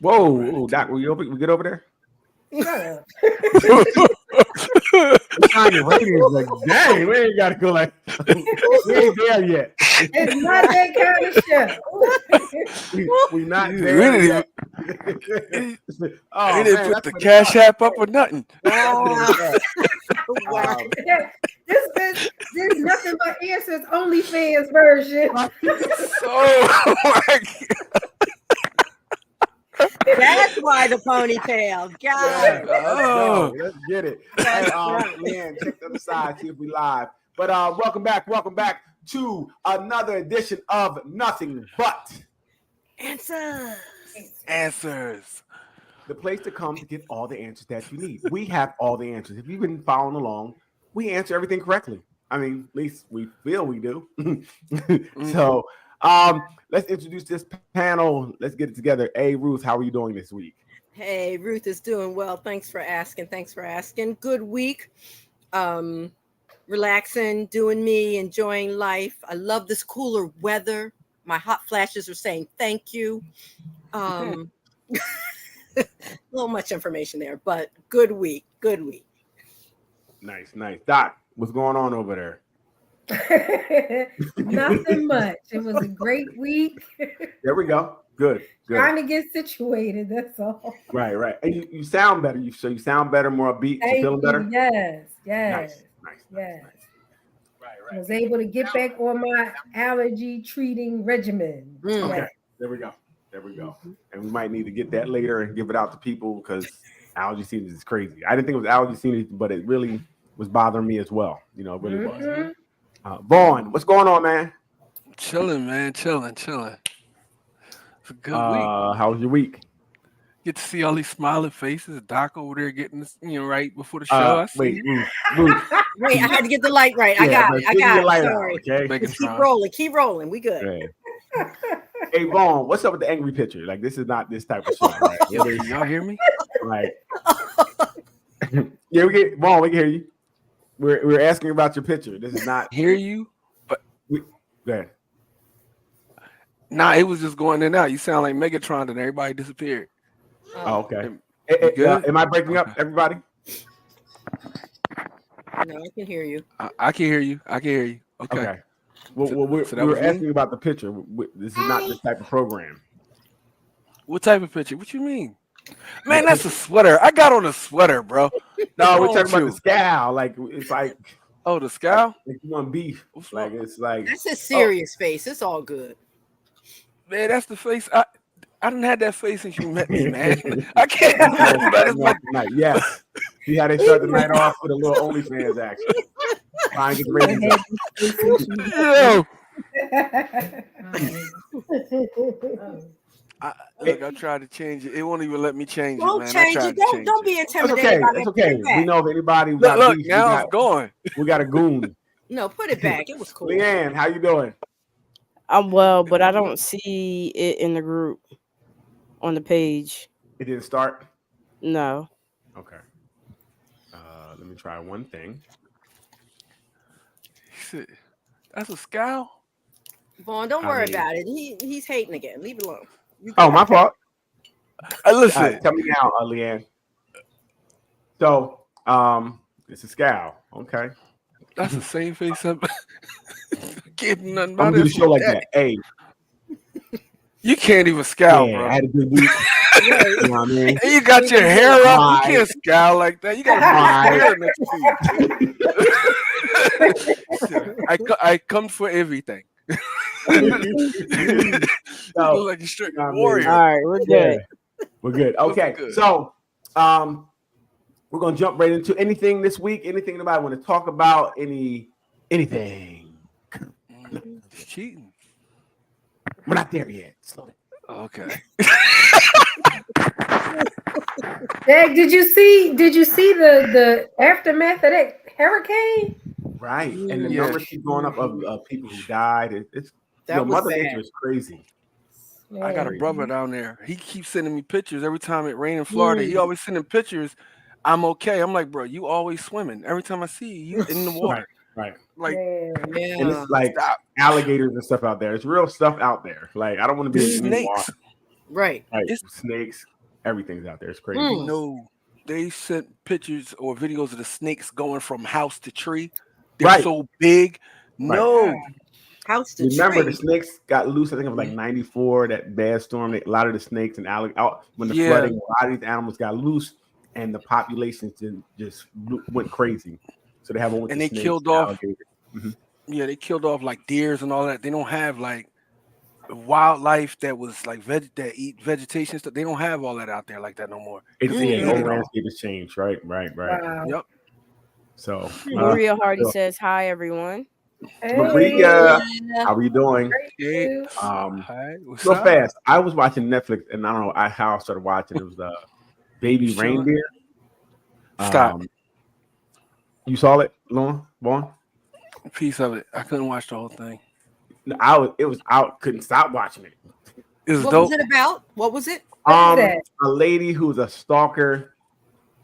Whoa, Doc, we get over there? Shut up. Trying your ratings, like, dang, we ain't got to go like, we ain't there yet. It's not that kind of we not We there didn't yet. Oh, he didn't put the Cash App up or nothing. Wow. Wow. There's nothing but answers. OnlyFans version. Oh my That's why the ponytail. God. Let's get it. Hey, man, check the other side, see if we live. But welcome back to another edition of Nothing But Answers. The place to come to get all the answers that you need. We have all the answers. If you've been following along, we answer everything correctly. I mean, at least we feel we do. So let's introduce this panel. Let's get it together. Hey, Ruth, how are you doing this week? Hey, Ruth is doing well. Thanks for asking. Good week. Relaxing, doing me, enjoying life. I love this cooler weather. My hot flashes are saying thank you. A little much information there, but good week. Nice. Doc, what's going on over there? Nothing much. It was a great week. There we go. Good. Trying to get situated. That's all. Right. And you sound better. You sound better, more upbeat. You feeling better? Yes. Nice. Right. Right. I was able to get back on my allergy treating regimen. Okay. Yes. There we go. And we might need to get that later and give it out to people because allergy season is crazy. I didn't think it was allergy season, but it really was bothering me as well. You know, it really was. Vaughn, what's going on, man? Chilling, man. Chilling. It's a good week. How was your week? Get to see all these smiling faces. Doc over there getting this, right before the show. Wait, Ruth. Wait, I had to get the light right. I got it. Sorry. Okay. Keep rolling. We good. Okay. Hey, Vaughn, what's up with the angry picture? Like, this is not this type of show, right? Y'all hear me? Right. Yeah, Vaughn, we can hear you. We're asking about your picture. This is not hear you, but go ahead. Nah, it was just going in and out. You sound like Megatron and everybody disappeared. Oh, okay. Good? Am I breaking up, everybody? No, I can hear you. I can hear you. Okay. Well, we're asking about the picture. This is not this type of program. What type of picture? What you mean? Man, that's a sweater. I got on a sweater, bro. No, we're talking about the scowl. Like, it's like... Oh, the scowl? Like you want beef. Like, it's like... That's a serious face. It's all good. Man, that's the face. I didn't have that face since you met me, man. I can't do nothing better. Yes. See how they start the night off with a little OnlyFans action. Trying to get the ratings up. Look, I tried to change it. It won't even let me change Don't it, man. change it. Don't be intimidated. It's okay. We know if anybody look, now it's going. We got a goon. No, put it back. It was cool. Leanne, how you doing? I'm well, but I don't see it in the group on the page. It didn't start? No. Okay. Let me try one thing. That's a scowl? Vaughn, don't worry about it. He's hating again. Leave it alone. Oh, my fault. Listen. Tell me now, Leanne. So, it's a scowl. Okay. That's the same face I'm getting nothing I'm about gonna do the show like that. Hey. You can't even scowl, bro. I had a good week. You know what I mean? And you got your hair up. You can't scowl like that. You got hair next to you. I come for everything. You look like a strict warrior. All right, we're good. We're good. Okay, so we're gonna jump right into anything this week. Anything anybody want to talk about? Anything? It's cheating. We're not there yet. Slow down. Okay. Dag, did you see the aftermath of that hurricane? Right, and the numbers keep going up of people who died. It's Mother Nature is crazy. I got a brother down there. He keeps sending me pictures every time it rains in Florida. He always sending pictures. I'm okay. I'm like, bro, you always swimming. Every time I see you in the water. Right. Like, and it's like alligators and stuff out there. It's real stuff out there. Like, I don't want to be snakes. Right. Right, It's snakes, everything's out there. It's crazy. Mm. no. They sent pictures or videos of the snakes going from house to tree. They're Right. so big. Right. No. House to Remember, the tree. snakes got loose. I think it was like '94, that bad storm. A lot of the snakes and when the Yeah. flooding, a lot of these animals got loose, and the populations just went crazy. So they have one with And the they snakes, killed and off. alligators. Yeah, they killed off like deers and all that. They don't have like wildlife that was like that eat vegetation stuff. They don't have all that out there like that no more. It's They the eat whole it all. landscape has changed. Right. Wow. Yep. So Maria Hardy so- says hi, everyone. Maria, Yeah. how are you doing? Hey, Um, hi, what's real up? fast. I was watching Netflix, and I don't know how I started watching. It was Baby Chilling. Reindeer. Stop. You saw it, Lauren? Vaughn? A piece of it. I couldn't watch the whole thing. No, it was out. Couldn't stop watching it. It was What dope. was it about? What was it? What is that? A lady who was a stalker.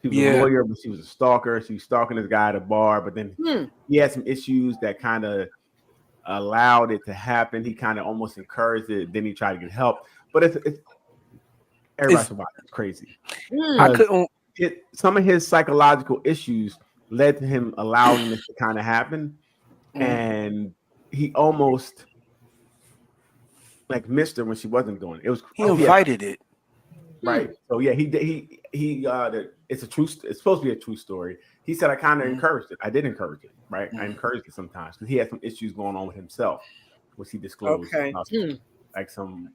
She was Yeah. a lawyer, but she was a stalker. She was stalking this guy at a bar, but then Hmm. he had some issues that kind of allowed it to happen. He kind of almost encouraged it. Then he tried to get help, but it's everybody It's- should watch it. It's crazy. Hmm. I couldn't. Some of his psychological issues led to him allowing this to kind of happen, and he almost like missed her when she wasn't doing it. It was He invited it. right. So yeah, he did. It's a true. It's supposed to be a true story. He said I kind of encouraged it. I did encourage it. Right. I encouraged it sometimes because he had some issues going on with himself, which he disclosed. Okay. Like some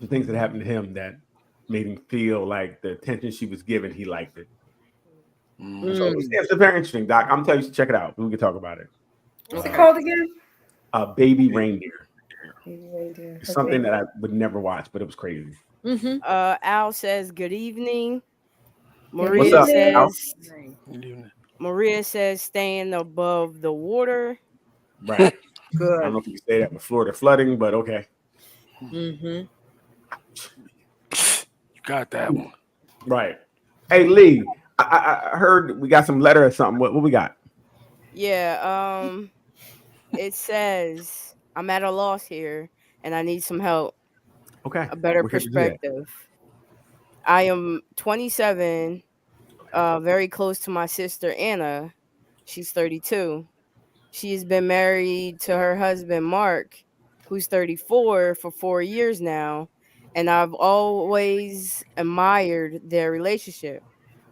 things that happened to him that made him feel like the attention she was given, he liked it. So it's very interesting, Doc. I'm telling you to check it out. We can talk about it. What's it called again? Baby Reindeer. Reindeer. It's something that I would never watch, but it was crazy. Mm-hmm. Al says good evening. What's Maria up, Al? says Maria says staying above the water. Right. I Good. don't know if you can say that with Florida flooding, but okay. Mm-hmm. You got that one. Right. Hey Lee, I heard we got some letter or something. What we got? Yeah, it says I'm at a loss here and I need some help, Okay. a better We're here to do that. perspective. I am 27, very close to my sister Anna. She's 32. She has been married to her husband Mark, who's 34 for 4 years now, and I've always admired their relationship.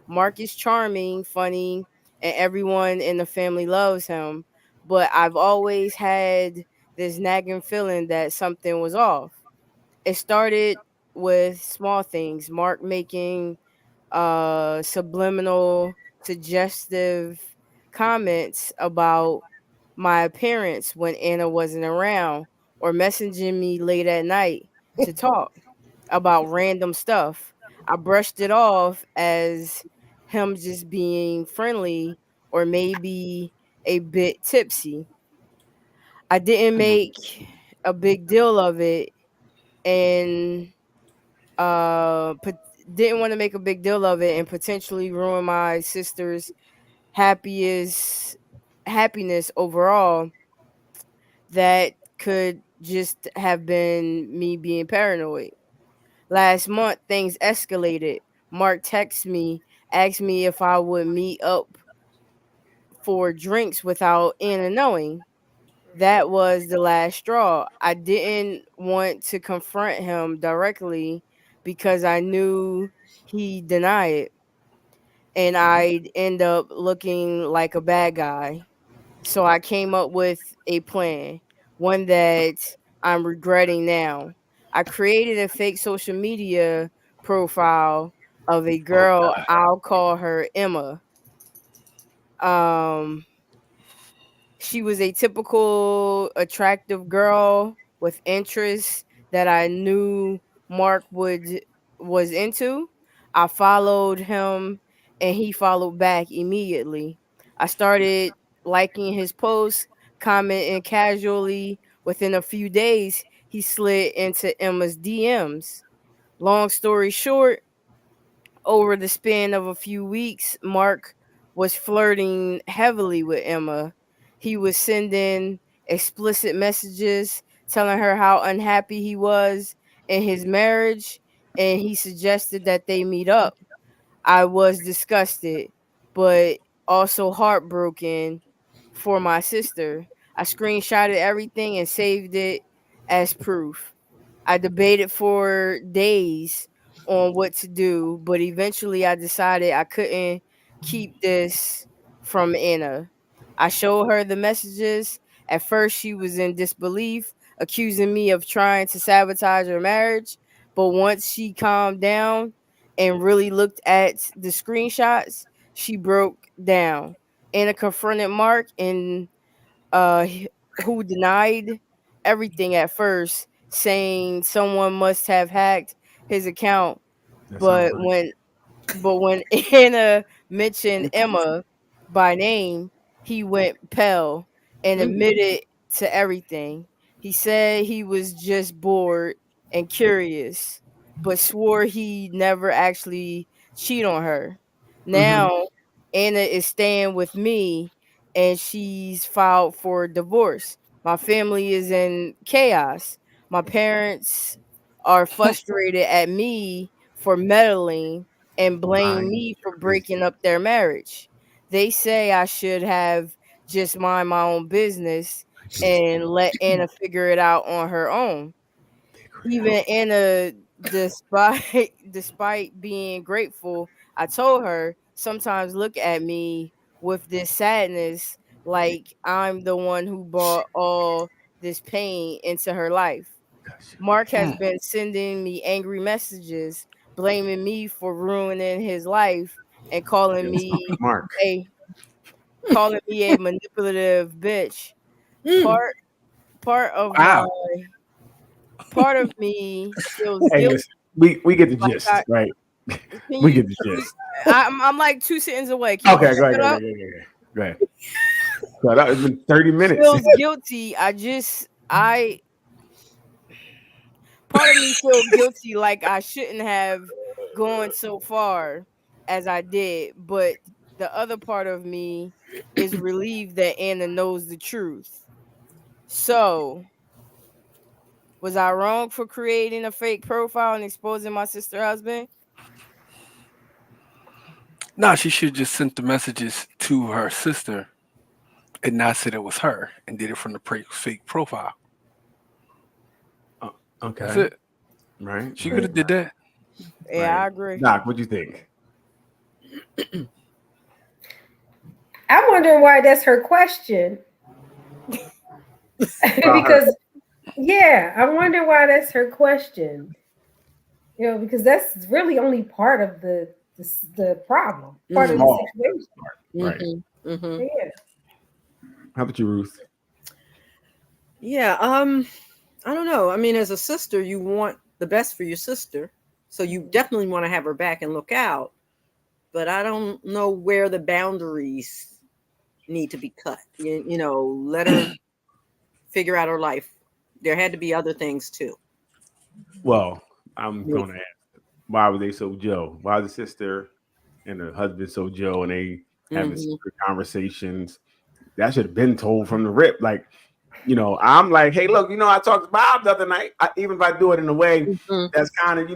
Mark is charming, funny, and everyone in the family loves him, but I've always had this nagging feeling that something was off. It started with small things, Mark making subliminal, suggestive comments about my appearance when Anna wasn't around, or messaging me late at night to talk about random stuff. I brushed it off as him just being friendly or maybe a bit tipsy. I didn't make a big deal of it and didn't want to make a big deal of it and potentially ruin my sister's happiest happiness overall. That could just have been me being paranoid. Last month things escalated. Mark texted me, asked me if I would meet up for drinks without Anna knowing. That was the last straw. I didn't want to confront him directly because I knew he'd deny it and I'd end up looking like a bad guy. So I came up with a plan, one that I'm regretting now. I created a fake social media profile of a girl. I'll call her Emma. Um, she was a typical attractive girl with interests that I knew Mark was into. I followed him and he followed back immediately. I started liking his posts, commenting casually. Within a few days, he slid into Emma's DMs. Long story short, over the span of a few weeks, Mark was flirting heavily with Emma. He was sending explicit messages telling her how unhappy he was in his marriage, and he suggested that they meet up. I was disgusted, but also heartbroken for my sister. I screenshotted everything and saved it as proof. I debated for days on what to do, but eventually I decided I couldn't keep this from Anna. I showed her the messages. At first, she was in disbelief, accusing me of trying to sabotage her marriage. But once she calmed down and really looked at the screenshots, she broke down. Anna confronted Mark and who denied everything at first, saying someone must have hacked his account. That sounds But right. when Anna mentioned Emma by name, he went pale and admitted to everything. He said he was just bored and curious, but swore he never actually cheated on her. Now Anna is staying with me and she's filed for divorce. My family is in chaos. My parents are frustrated at me for meddling and blame My me for goodness. breaking up their marriage. They say I should have just mind my own business and let Anna figure it out on her own. Even Anna, despite being grateful, I told her sometimes look at me with this sadness, like I'm the one who brought all this pain into her life. Mark has been sending me angry messages, blaming me for ruining his life and Yeah, what's up with Mark? a calling me a manipulative bitch. Mm. Part part of my Wow. part of me feels Hey, guilty. listen, we get the Like gist, I, right? can We you? get the gist. I'm like 2 sentences away. Can you Okay, just go ahead, shut go ahead, up? go ahead, go ahead. Go ahead. So that has been 30 minutes. Feels guilty. I part of me feels guilty, like I shouldn't have gone so far as I did, but the other part of me is relieved that Anna knows the truth. So, was I wrong for creating a fake profile and exposing my sister husband? Nah, she should just sent the messages to her sister and not said it was her and did it from the fake profile. Oh, That's okay, it. right, She could right, have did that. Yeah, right. I agree. Doc, what do you think? I wonder why that's her question. About her. Because yeah, I wonder why that's her question. Because that's really only part of the problem, part of the Small, situation. right? Yeah. How about you, Ruth? Yeah. I don't know. I mean, as a sister, you want the best for your sister, so you definitely want to have her back and look out. But I don't know where the boundaries need to be cut. Let her figure out her life. There had to be other things too. Well, I'm gonna ask, why were they so Joe? Why the sister and the husband so Joe, and they having Mm-hmm. secret conversations? That should have been told from the rip. Like, I'm like, hey, look, I talked to Bob the other night. Even if I do it in a way Mm-hmm. that's kind of,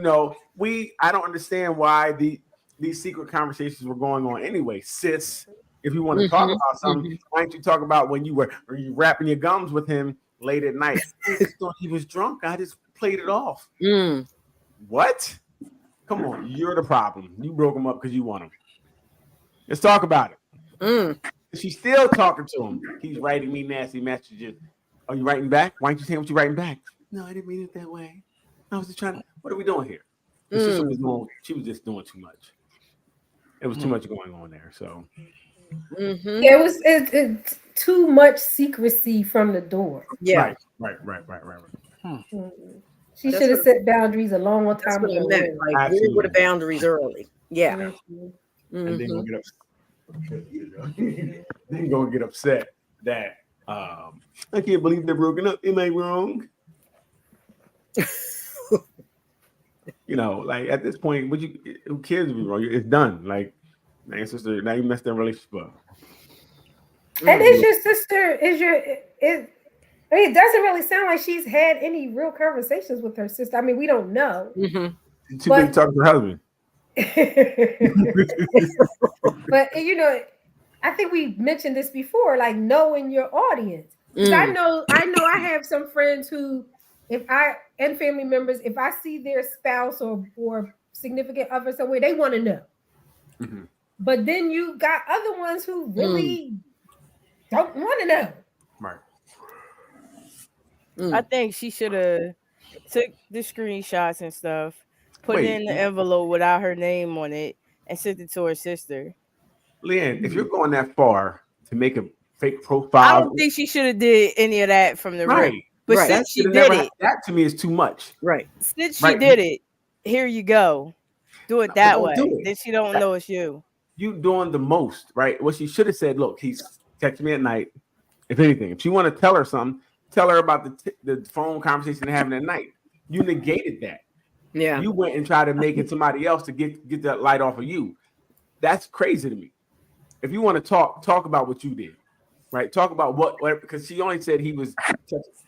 I don't understand why these secret conversations were going on anyway, sis. If you want to talk about something, why don't you talk about when you were wrapping your gums with him late at night? I just thought he was drunk. I just played it off. Mm. What? Come on, you're the problem. You broke him up because you want him. Let's talk about it. Mm. She's still talking to him. He's writing me nasty messages. Are you writing back? Why aren't you saying what you're writing back? No, I didn't mean it that way. I was just trying to. What are we doing here? The sister was doing. She was just doing too much. It was too much going on there. So Mm-hmm. Yeah, it's too much secrecy from the door. Yeah. right. She That's should have what- set boundaries a long That's time what I ago. meant. Like, where were the Absolutely. boundaries early? Yeah. Mhm. And then Mhm. gonna get upset. Then gonna get upset that I can't believe they're broken up. Am I wrong? Like at this point, who cares if you're wrong? It's done. Like, man, sister, now you messed that relationship up. And is your sister? I mean, it doesn't really sound like she's had any real conversations with her sister. I mean, we don't know. Mm-hmm. Too busy talking to her husband. But you know, I think we mentioned this before, like knowing your audience. Because I know I have some friends who, and family members, if I see their spouse or significant other somewhere, they want to know. Mm-hmm. But then you got other ones who really don't want to know. Right. I think she should have took the screenshots and stuff, put it in the envelope without her name on it, and sent it to her sister. Leanne, if you're going that far to make a fake profile, I don't think she should have did any of that from the rip. But since she did it, that to me is too much. Right. Since she did it, here you go. Do it that way. Then she don't know it's you. You doing the most, right? What she should have said, look, he's texting me at night. If anything, if you want to tell her something, tell her about the phone conversation they're having at night. You negated that. Yeah. You went and tried to make it somebody else to get that light off of you. That's crazy to me. If you want to talk about what you did, right? Talk about what because she only said he was.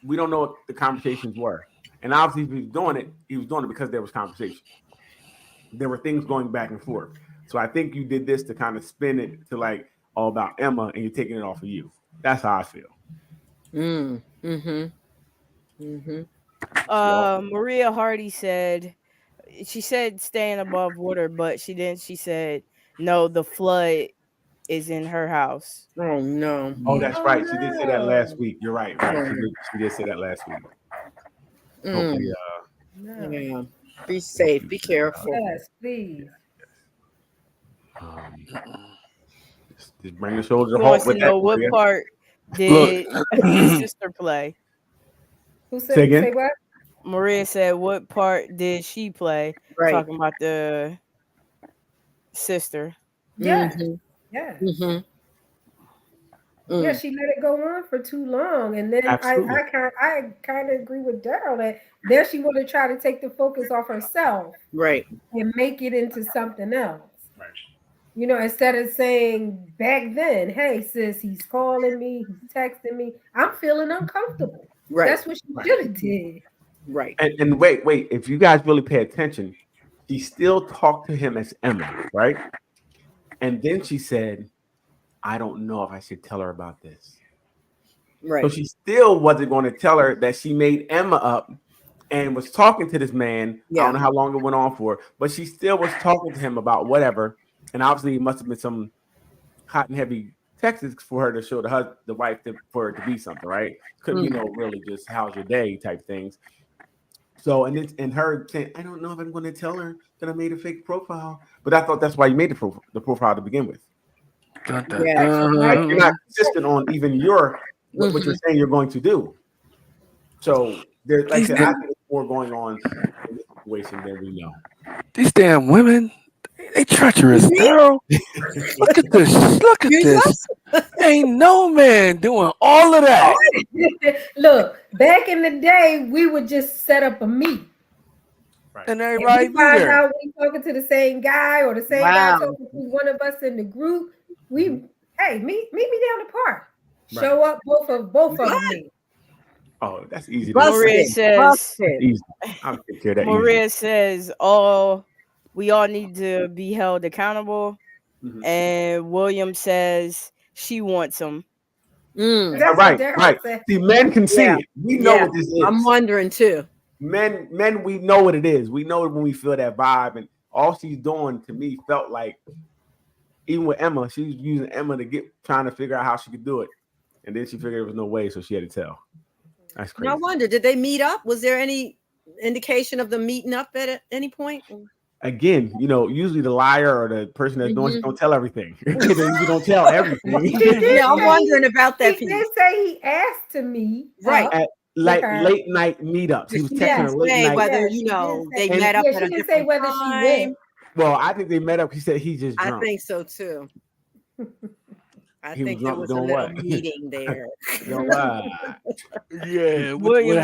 We don't know what the conversations were, and obviously if he was doing it because there was conversation. There were things going back and forth. So I think you did this to kind of spin it to like all about Emma, and you're taking it off of you. That's how I feel. Maria Hardy said, she said staying above water, but she said no, the flood is in her house. Oh no. Oh, that's right. She did say that last week. You're right. She did say that last week. Hopefully, yeah. Be safe. Be careful. Yes, please. Just bring the shoulder He halt wants with to know that. what part did his sister play. Who said? Say again? Say what? Maria said, "What part did she play?" Right. Talking about the sister. Yeah. Mm-hmm. Yeah. Mm-hmm. Yeah, she let it go on for too long, and then I kind of agree with Daryl that there she would have tried to take the focus off herself, Right, and make it into something else. Right. You know, instead of saying back then, "Hey, sis, he's calling me, he's texting me, I'm feeling uncomfortable." right. That's what she should have did. Right. And wait, if you guys really pay attention, she still talked to him as Emma, right? And then she said, I don't know if I should tell her about this. Right. So she still wasn't going to tell her that she made Emma up and was talking to this man. Yeah. I don't know how long it went on for, but she still was talking to him about whatever. And obviously it must have been some hot and heavy texts for her to show the wife for it to be something, right? Couldn't be no really just how's your day type things. So and her saying, I don't know if I'm going to tell her that I made a fake profile, but I thought that's why you made the profile to begin with. Like you're not consistent on even what you're saying you're going to do. So there's like I said, I think there's more going on in this situation than we know. These damn women, they treacherous, girl. Look at this. Look at this. Ain't no man doing all of that. Look, back in the day, we would just set up a meet. Right. And everybody we be find there. out we talking to the same guy or the same guy talking to one of us in the group. Hey, meet me down the park. Right. Show up, both of them. Oh, that's easy. Maria says. Easy. I'll take care of that. Maria says, we all need to be held accountable. Mm-hmm. And William says she wants him. Right. See, men can see it. We know what this is. I'm wondering too. Men, we know what it is. We know it when we feel that vibe, and all she's doing to me felt like, even with Emma, she was using Emma trying to figure out how she could do it, and then she figured there was no way, so she had to tell. That's crazy. I wonder, did they meet up? Was there any indication of them meeting up at any point? Again, usually the liar or the person that's doing, don't tell everything. You don't tell everything. Yeah, I'm wondering about that. He did say he asked to meet. Right. At late night meetups. He was texting her late night. Whether they met up at a different say whether time. she went. Well, I think they met up. He said he just drunk. I think so too. I think there was a little meeting there. Yeah. William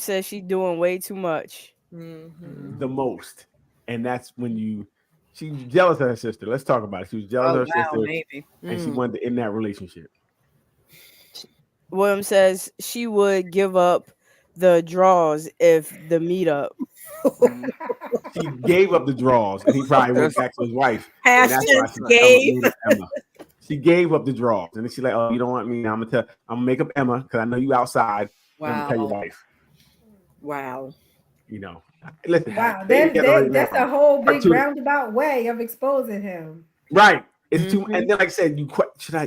says she's doing way too much. Mm-hmm. The most. And that's when she's jealous of her sister. Let's talk about it. She was jealous of her sister. Maybe. And she wanted to end that relationship. William says she would give up the draws if the meetup. Mhm. She gave up the draws, and he probably went That's- back to his wife. Past And that's why tense she gave. with Emma. She gave up the draws, and then she's like, "Oh, you don't want me? I'm gonna make up Emma because I know you outside. I'm gonna tell your Wow. wife. Wow. You know, listen. Wow, they together right that's now. a whole Part big two. roundabout way of exposing him. Right. It's too. Mhm. And then, like I said,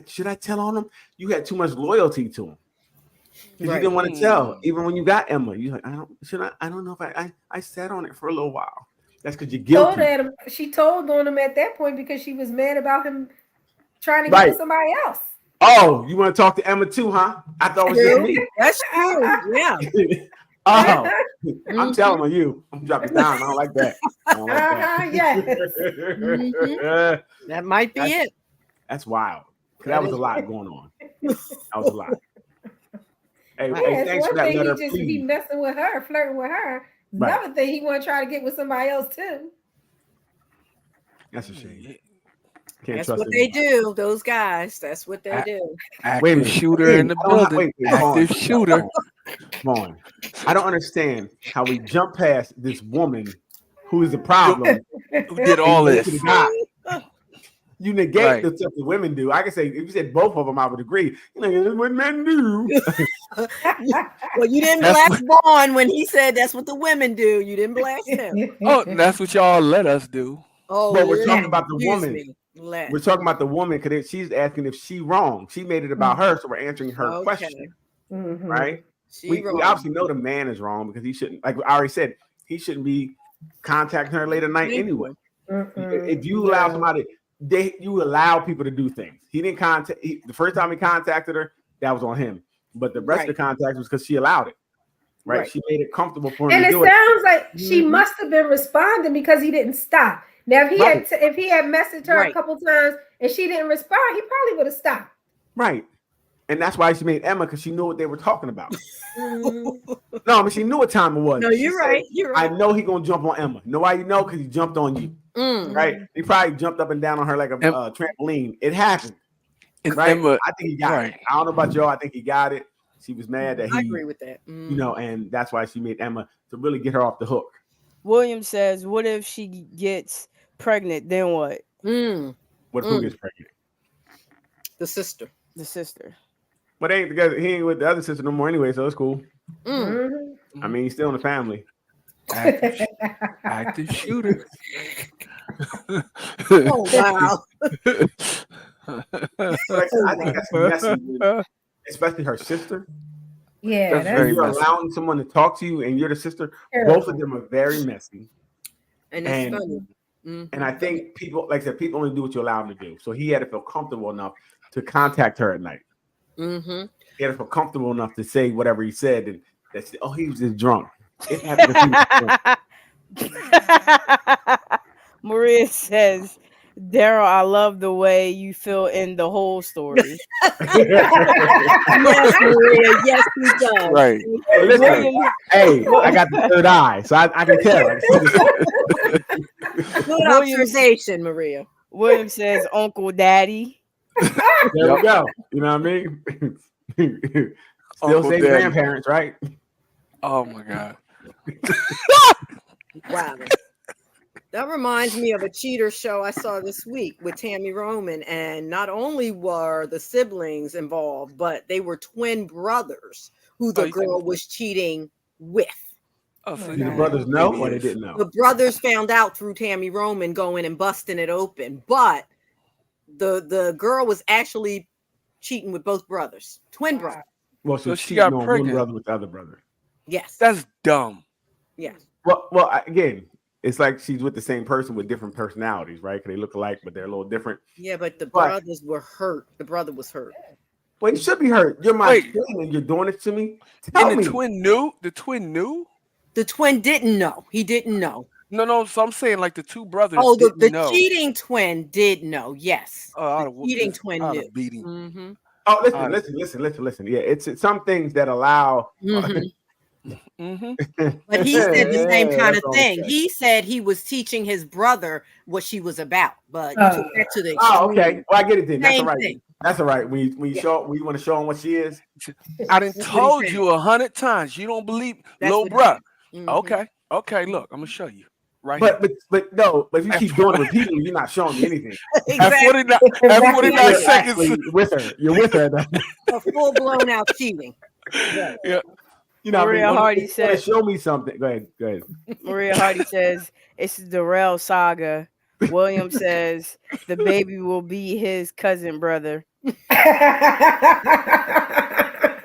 should I tell on him? You had too much loyalty to him. 'Cause you Right. didn't want to tell, Mm. even when you got Emma. You like, I don't know if I sat on it for a little while. That's because you're Told guilty. him, she told on him at that point because she was mad about him trying to get Right. with somebody else. Oh, you want to talk to Emma too, huh? I thought it was just True. me. That's true. Yeah. Oh, I'm Mhm. telling on you. I'm dropping down. I don't like that. I don't like that. Yes. That might be it. That's wild. 'Cause That that was is a lot going on. That was a lot. Hey, Yeah, hey, Yeah, it's thanks for one that thing letter. he just be Please. messing with her, flirting with her. Right. Another thing he want to try to get with somebody else too. That's a shame. Can't That's trust what they anybody. do. Those guys. That's what they I- do. Wait a Active minute. shooter in the I don't- building. wait, come on. Active shooter. Come on. I don't understand how we jump past this woman who is a problem. Who did all and you this? look at the guy. You negate Right. the stuff that women do. I can say if you said both of them, I would agree. You know, this is what men do. Well, you didn't That's blast Vaughn when he said that's what the women do. You didn't blast him. Oh, that's what y'all let us do. Oh, But we're let- talking about the excuse woman. me. Let. We're talking about the woman because she's asking if she wrong. She made it about her, so we're answering her Okay. question, Mhm. right? She We wrong. obviously know the man is wrong because he shouldn't, like I already said, he shouldn't be contacting her late at night Thank anyway. Mhm. If you allow Yeah. somebody, you allow people to do things. He didn't contact. The first time he contacted her, that was on him. But the rest of the contact was because she allowed it. Right? Right. She made it comfortable for him And to it do it. sounds like she Mhm. must have been responding because he didn't stop. Now, if he had messaged her Right. a couple times and she didn't respond, he probably would have stopped. Right. And that's why she made Emma because she knew what they were talking about. Mhm. No, I mean she knew what time it was. No, She you're said, right. You're I right. know he gonna jump on Emma. Know why you know? Because he jumped on you. Mm. Right? He probably jumped up and down on her like a trampoline. It happened. And Right? Emma, I think he got right. it. I don't know about y'all. I think he got it. She was mad that I he, agree with that. Mm. you know, and that's why she made Emma to really get her off the hook. William says, "What if she gets pregnant? Then what?" Mm. What if who gets pregnant? The sister. The sister. But they ain't together. He ain't with the other sister no more anyway, so it's cool. Mm. Mhm. I mean, he's still in the family. Active shooter. Oh wow. Like, I think that's messy, with- especially her sister. Yeah, That's that's very You're messy. allowing someone to talk to you, and you're the sister. terrible. Both of them are very messy. And it's And- funny. Mhm. And I think people, like I said, people only do what you allow them to do. So he had to feel comfortable enough to contact her at night. Mhm. He had to feel comfortable enough to say whatever he said, and that's oh, he was just drunk. It happened because he was drunk. Maria says, "Daryl, I love the way you fill in the whole story." Yes, Maria. Yes, he does. Right. Hey, listen, William, hey, I got the third eye, so I can tell. I can see this. Good Williams- observation, Maria. William says, "Uncle Daddy." There we go. You know what I mean? Still Uncle say Daddy. grandparents, right? Oh my God. Wow. That reminds me of a cheater show I saw this week with Tammy Roman. And not only were the siblings involved, but they were twin brothers who the you girl was cheating with. Oh, so Did you the know brothers who know it or they is. didn't know? The brothers found out through Tammy Roman going and busting it open. But the girl was actually cheating with both brothers, twin brothers. Well, So she's she cheating got on one pregnant. brother with the other brother. Yes. That's dumb. Yes. Well, again, it's like she's with the same person with different personalities, right? Because they look alike, but they're a little different. Yeah, but the But- brothers were hurt. The brother was hurt. Well, you should be hurt. You're my Wait. twin and you're doing it to me. Tell And me. the twin knew? The twin knew? The twin didn't know. He didn't know. No. So I'm saying like the two brothers. Oh, the didn't know. cheating twin did know. Yes. Oh, I'd have the whooped cheating his- twin I'd knew. have beat him. Mm-hmm. Oh, Alright. listen. Yeah, it's some things that allow. Mhm. Mm-hmm. But he said the same Yeah, kind that's of all I'm thing. saying. He said he was teaching his brother what she was about, but you Oh. took that to the Oh, extreme. okay. Well, I get it then. That's Same all right. thing. That's all right. When you want to show them what she is. I done That's what he told said. you 100 times. You don't believe, That's little what he bruh. Mhm. Okay. Look, I'm gonna show you right here. But no. But if you keep doing it repeatedly, you're not showing me anything. At Exactly. 49, at Exactly. 49 You're seconds. actually with her. You're with her. A full blown out cheating. Right. Yeah. You know, Maria what I mean, Hardy when you wanna said- show me something. Go ahead. Maria Hardy says it's the Darrell saga. William says the baby will be his cousin brother.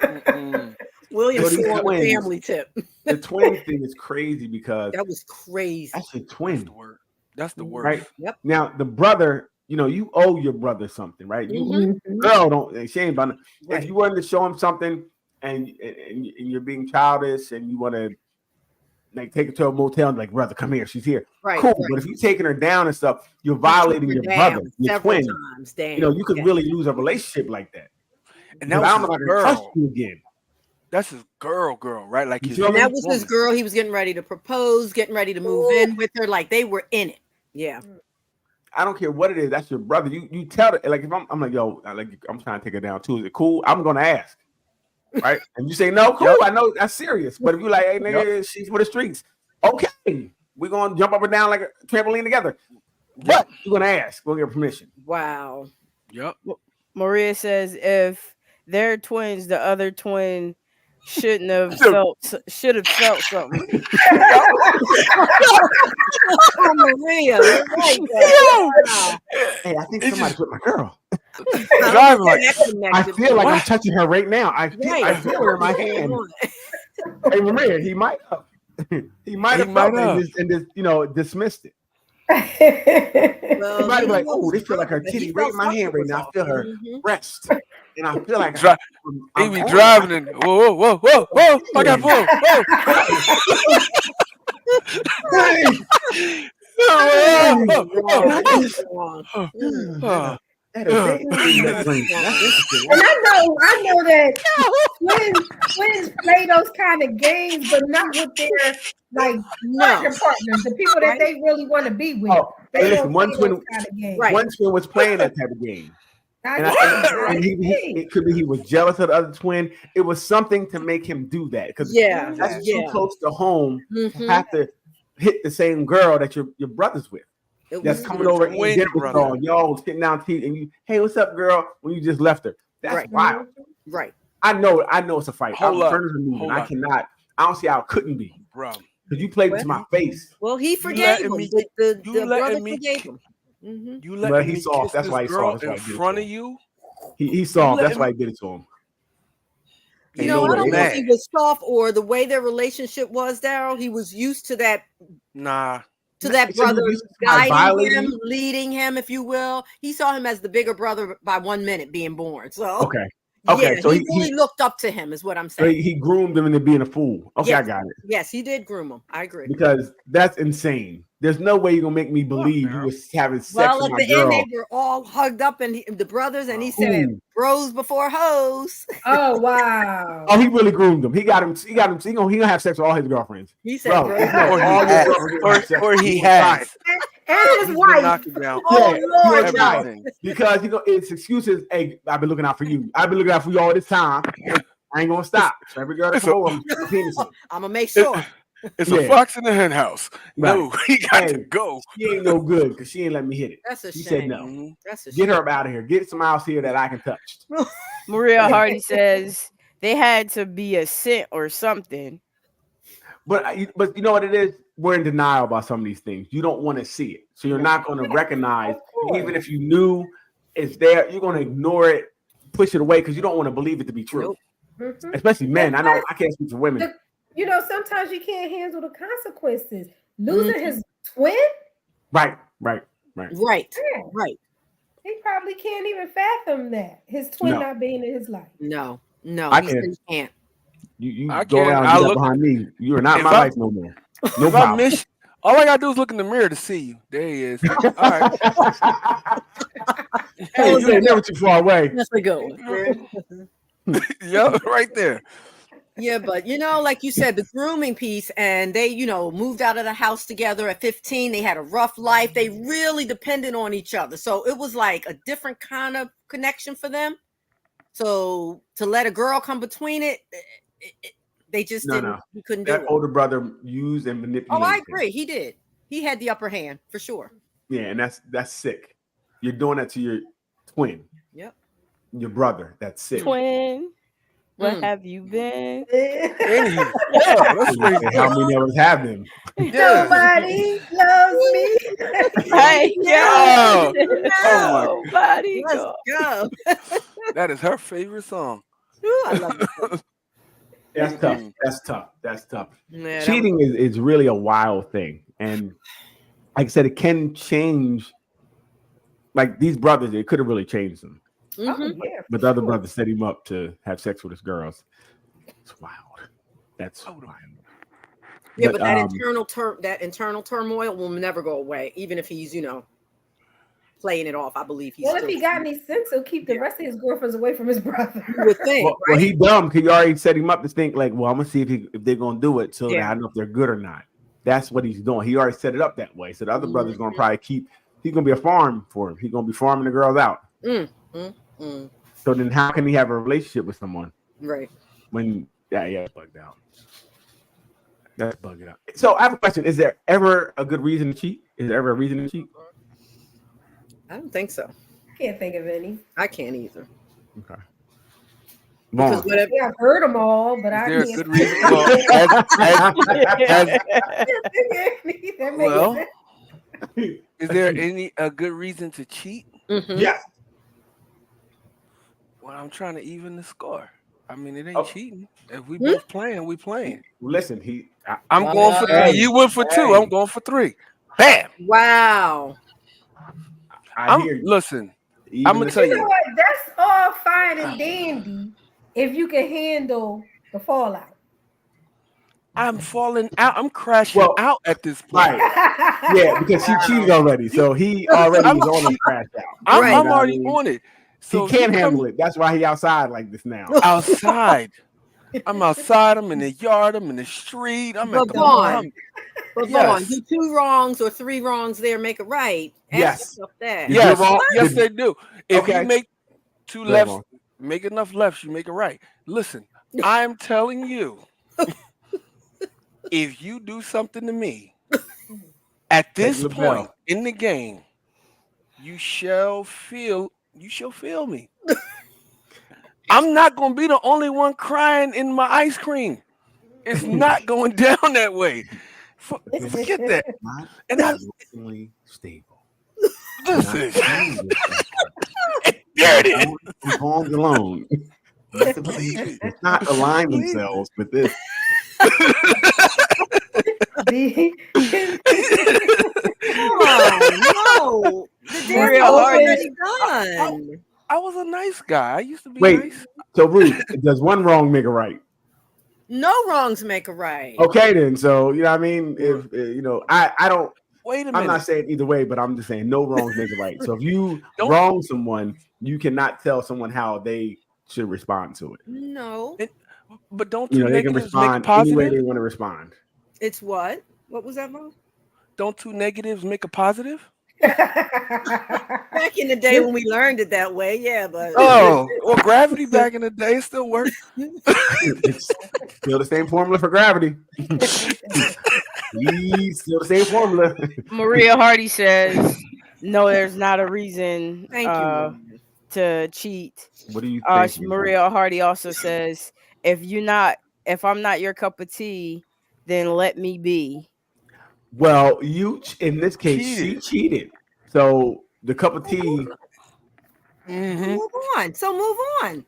Mm-mm. William So these swore on the twins- family tip. The twin thing is crazy because That was crazy. that's your That's twin, the word. That's the word. right? Yep. Now the brother, you owe your brother something, right? You Mhm. girl don't. She ain't about. Right. If you wanted to show him something, and you're being childish, and you want to like take her to a motel and like, brother, come here, she's here. Right. Cool. right. But if you're taking her down and stuff, you're He took violating her your down brother, your several twin. times. Damn. You could Yeah. really lose a relationship like that. And But that I'm was not his gonna trust girl. you again. That's his girl, right? Like You his feel And me? that was his woman. girl. He was getting ready to propose, getting ready to move in with her. Like they were in it. Yeah. I don't care what it is. That's your brother. You tell it. Like if I'm like, yo, I'm trying to take her down too. Is it cool? I'm gonna ask. Right? And you say no, cool. Yep. I know that's serious. But if you're like, hey nigga, she's for the streets. Okay, we're gonna jump up and down like a trampoline together. But you're gonna ask. We'll get permission. Wow. Yep. Maria says if they're twins, the other twin should have felt something. Oh, Maria. You're right, though. Wow. Hey, I think It's somebody's with my girl. Driving like- That connected. I feel like I'm What? touching her right now. I Right. feel her in my hand. Hey, Maria, he might have. He might have might felt it have. and just dismissed it. Well, He might be he like, was oh, this feel like her but he titty felt right in my hand right now. I feel her Mhm. breast. And I feel like Dri- He I'm be on. driving and whoa! I got pulled. Wow. That is interesting. That's interesting. And I know that twins play those kind of games, but not with their like No. partners, the people that Right. they really want to be with. Oh, They listen, don't one play twin, those kind of games. Right. one twin was playing that type of game. And it could be he was jealous of the other twin. It was something to make him do that because Yeah. that's Yeah. too close to home. Mhm. You have to hit the same girl that your brother's with. It That's was- coming over and twin dinner with brother. y'all. Y'all sitting down to eat, and you, hey, what's up, girl? When you just left her. That's Right. wild. Right. I know it's a fight. Hold Our up. furniture moving. Hold I up. cannot. I don't see how it couldn't be. Bro, Because you played into my face. Well, he forgave letting him. me- The you brother letting me forgave ki- him. Mhm. you Well, let he me soft. kiss That's this why he girl soft. That's why in he did it front to of you. He soft. That's letting why he did it to him. You Ain't know, no I don't way. know if he Mad. was soft or the way their relationship was, Daryl. He was used to that Nah, So brother you used to somebody guiding violating him, you? leading him, if you will. He saw him as the bigger brother by 1 minute being born. So Okay. Okay, yeah, so he he- really looked up to him, is what I'm So saying. he groomed him into being a fool. Okay, I Yes. got it. Yes, he did groom him. I agree. Because that's insane. There's no way you're gonna make me believe you Daryl. was having sex Well, with at my the girl. end, they were all hugged up, and the brothers, and he said, Ooh. "Bros before hoes." Oh wow. Oh, he really groomed him. He got him. He gonna have sex with all his girlfriends. He said, Bro, "Bros no, or he all your has, girlfriends gonna have sex or with he you. has. And He's his been wife. knocking down Oh, Lord, you're no. right. everything. Because it's excuses. Hey, I've been looking out for you. I've been looking out for you all this time. I ain't gonna stop. So every girl that It's come a- over, I'm putting penis in. I'm gonna make sure." It's Yeah. a fox in the hen house. No, he got to Hey. go. She ain't no good because she ain't let me hit it. That's a She shame. said no. Mhm. That's a Get shame. her up out of here. Get some else here that I can touch. Maria Hardy says they had to be a scent or something. But you know what it is? We're in denial about some of these things. You don't want to see it, so you're not going to recognize. Even if you knew it's there, you're going to ignore it, push it away because you don't want to believe it to be true. Nope. Mhm. Especially men. I know I can't speak for women. You know, sometimes you can't handle the consequences. Losing Mhm. his twin, Right. Right. yeah, Right. he probably can't even fathom that his twin No. not being in his life. No. No. I he said can't. he can't. You I go can't- around I and do that look- behind me. You are not If my I- life no more. No If I problem. miss, all I gotta do is look in the mirror to see you. There he is. All right. Hey, you ain't never too far away. That's a good one. Yep, right there. Yeah, but like you said, the grooming piece, and they, moved out of the house together at 15. They had a rough life. They really depended on each other. So it was like a different kind of connection for them. So to let a girl come between they just didn't. He couldn't do it. That older brother used and manipulated. Oh, I agree. He did. He had the upper hand for sure. Yeah, and that's sick. You're doing that to your twin. Yep. Your brother. That's sick. Twin. Where have you been? How many of us have them? Nobody loves me. Hey, Oh my nobody. Let's go. That is her favorite song. Ooh, I love it. That's tough. That's tough. Yeah, Cheating is really a wild thing. And like I said, it can change. Like these brothers, it could have really changed them. Mhm. But the other brother set him up to have sex with his girls. It's wild. That's wild. Yeah, but that internal turmoil will never go away, even if he's, playing it off. I believe he's. Well, if he got any sense, he'll keep the rest of his girlfriends away from his brother. You would think, well, right? he dumb because you already set him up to think like, well, I'm gonna see if they're gonna do it so that I know if they're good or not. That's what he's doing. He already set it up that way. So the other brother's gonna probably he's gonna be a farm for him. He's gonna be farming the girls out. So then how can he have a relationship with someone? Right. When it's bugged out. That's bugged out. So I have a question. Is there ever a good reason to cheat? Is there ever a reason to cheat? I don't think so. Can't think of any. I can't either. Okay. Because Yeah, I've heard them all, but I There a can't. good reason? Is there a good reason to cheat? Mm-hmm. Yeah. Well, I'm trying to even the score. I mean, it ain't cheating. If we both playing, we playing. Listen, I'm going for 3. You went for 2. I'm going for 3. Bam. Wow. I hear you. Listen, I'm gonna tell You know you. what? That's all fine and dandy if you can handle the fallout. I'm falling out. I'm crashing out at this point. Right. Yeah, because he cheated already, so he already is on the crash out. I'm already on it. So he can't handle it. That's why he outside like this now. Outside. I'm outside. I'm in the yard. I'm in the street. I'm at the mall. But Vaughn, do 2 wrongs or 3 wrongs there make it right? Yes. That. Yes. Yes, they do. If you make 2 lefts, wrong. make enough lefts, you make it right. Listen, I'm telling you, if you do something to me at this point in the game, you shall feel me. I'm not gonna be the only one crying in my ice cream. It's not going down that way. Forget that. And I'm emotionally stable. Listen. There it is. I'm alone. It's not align themselves with this. No. The Real already done. I was a nice guy. I used to be Wait, nice. so Ruth, does one wrong make a right? No wrongs make a right. Okay, then. So you know what I mean? If I don't. Wait a minute. I'm not saying either way, but I'm just saying no wrongs make a right. So if you wrong someone, you cannot tell someone how they should respond to it. No. But don't They can negatives respond make a any way positive? they want to respond. It's what? What was that, Mom? Don't 2 negatives make a positive? Back in the day when we learned it that way, yeah, but well, gravity back in the day still worked. It's still the same formula for gravity. Still the same formula. Maria Hardy says, "No, there's not a reason thank you. to cheat." What do you think? Maria Hardy also says, if I'm not your cup of tea, then let me be." Well, in this case, she cheated. So the cup of tea. Move on. So move on.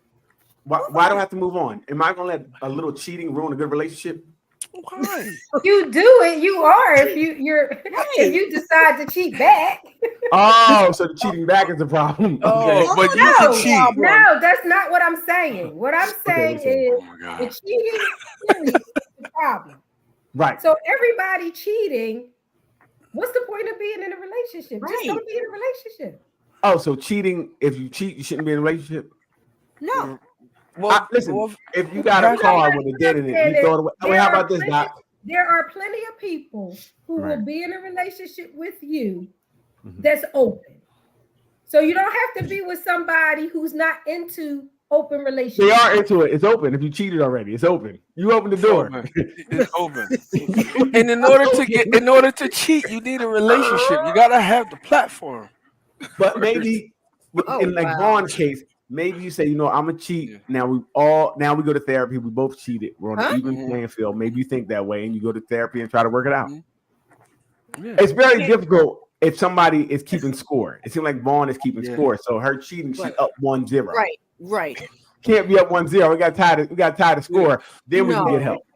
Why do I have to move on? Am I going to let a little cheating ruin a good relationship? Why? You do it. You are if if you decide to cheat back. Oh, so the cheating back is the problem. Oh, Okay. but you can cheat. No, that's not what I'm saying. What I'm saying is the cheating is the problem. Right. So everybody cheating, what's the point of being in a relationship? Just don't be in a relationship. Oh, so cheating, if you cheat, you shouldn't be in a relationship? No. Listen, if you got a car with a dent in it, you throw it away. I mean, how about this, Doc? There are plenty of people who Right. will be in a relationship with you that's open. So you don't have to be with somebody who's not into open relationships. They are into it. It's open. If you cheated already, it's open. You open the door. It's open. And in order to cheat, you need a relationship. You gotta have the platform. But maybe in like Vaughn's case, maybe you say, I'm gonna cheat. Yeah. Now we go to therapy. We both cheated. We're on an even playing field. Maybe you think that way, and you go to therapy and try to work it out. Yeah. It's very difficult if somebody is keeping score. It seems like Vaughn is keeping score. So her cheating, she's up 1-0. Right. Can't be up 1-0. We got tied the score. Then we can get help.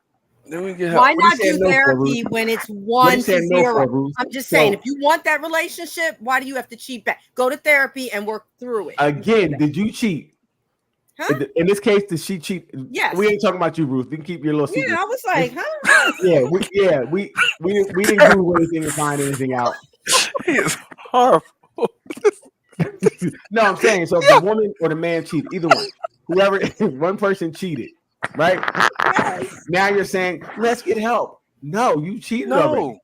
Why not do therapy when it's 1-0? I'm just saying, if you want that relationship, why do you have to cheat back? Go to therapy and work through it. Again, did you cheat? Huh? In this case, did she cheat? Yes. We ain't talking about you, Ruth. You can keep your little secret. Yeah, I was like, huh? we didn't do anything to find anything out. It's horrible. No, I'm saying, so if the woman or the man cheated, either one, whoever, one person cheated, right? Yes. Now you're saying, let's get help. No, you cheated already.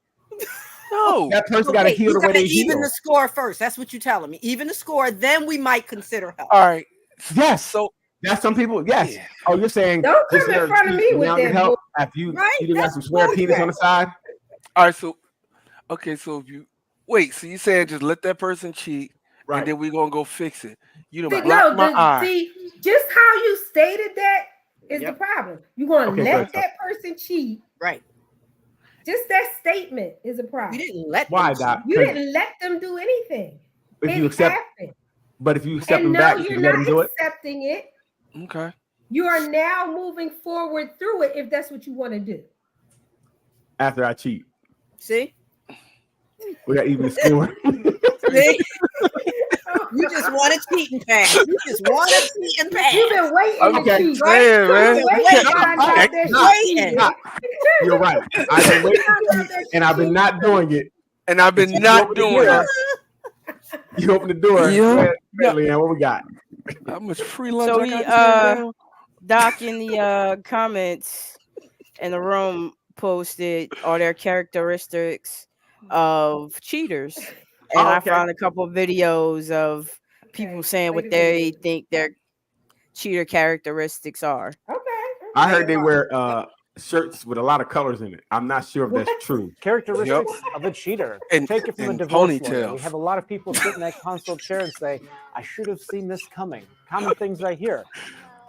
No. That person got to heal the way they heal. Even the score first. That's what you're telling me. Even the score, then we might consider help. All right. Yes. So that's some people. Yes. Yeah. Oh, you're saying Don't come in front of me with now get that. help after you got some square penis on the side. all right, so if you so you saying just let that person cheat, Right. and then we're gonna go fix it. You See, don't block my eye. see, just how you stated that is the problem. You're going to let that person cheat. Right. Just that statement is a problem. You didn't let Why, them Doc? You didn't let them do anything. If you accept, happened. but if you accept And them no, back, you you're can let them not do it. accepting it. Okay. You are now moving forward through it if that's what you want to do. After I cheat, See? we got even score. See? You just want a cheating pass. You just want a cheating pass. You've been waiting Okay. to cheat. Yeah, man. You've been waiting to find out that you cheated. You're right. I've been waiting to cheat, and I've been not doing it. And I've been not doing it. You open the door. Yeah. Leanne, what we got? How much free lunch So I we got this Doc in the comments in the room posted all their characteristics of cheaters. And I found a couple of videos of people saying what they think their cheater characteristics are. Okay. I heard they wear shirts with a lot of colors in it. I'm not sure if that's true. Characteristics of a cheater. And- Take it from a and divorce lawyer. ponytails. We have a lot of people sit in that console chair and say, I should have seen this coming. Common things I hear.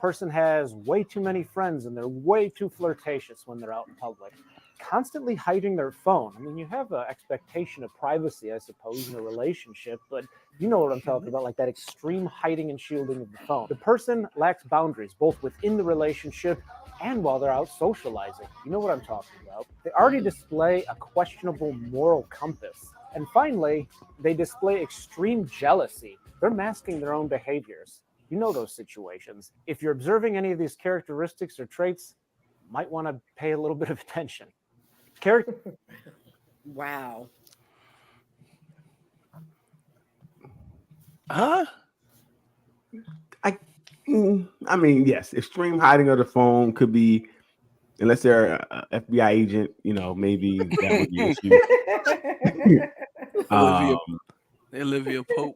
Person has way too many friends and they're way too flirtatious when they're out in public. Constantly hiding their phone. I mean, you have an expectation of privacy, I suppose, in a relationship, but you know what I'm talking about, like that extreme hiding and shielding of the phone. The person lacks boundaries, both within the relationship and while they're out socializing. You know what I'm talking about. They already display a questionable moral compass. And finally, they display extreme jealousy. They're masking their own behaviors. You know those situations. If you're observing any of these characteristics or traits, you might want to pay a little bit of attention. Wow. Huh? I mean, yes, extreme hiding of the phone could be, unless they're an FBI agent, maybe that would be an issue. Olivia Pope.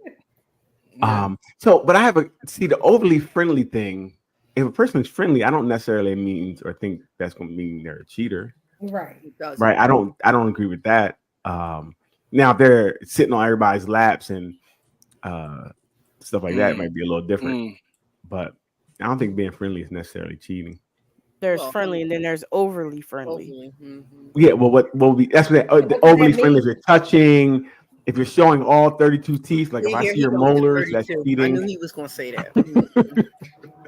But I have the overly friendly thing. If a person is friendly, I don't necessarily mean or think that's going to mean they're a cheater. Right. Right. I don't agree with that. Now, if they're sitting on everybody's laps and stuff like that, it might be a little different. But I don't think being friendly is necessarily cheating. There's friendly, and then there's overly friendly. Yeah. Well, what would be? That's what the overly friendly. If you're touching, if you're showing all 32 teeth, like if I see your molars, that's cheating. I knew he was going to say that.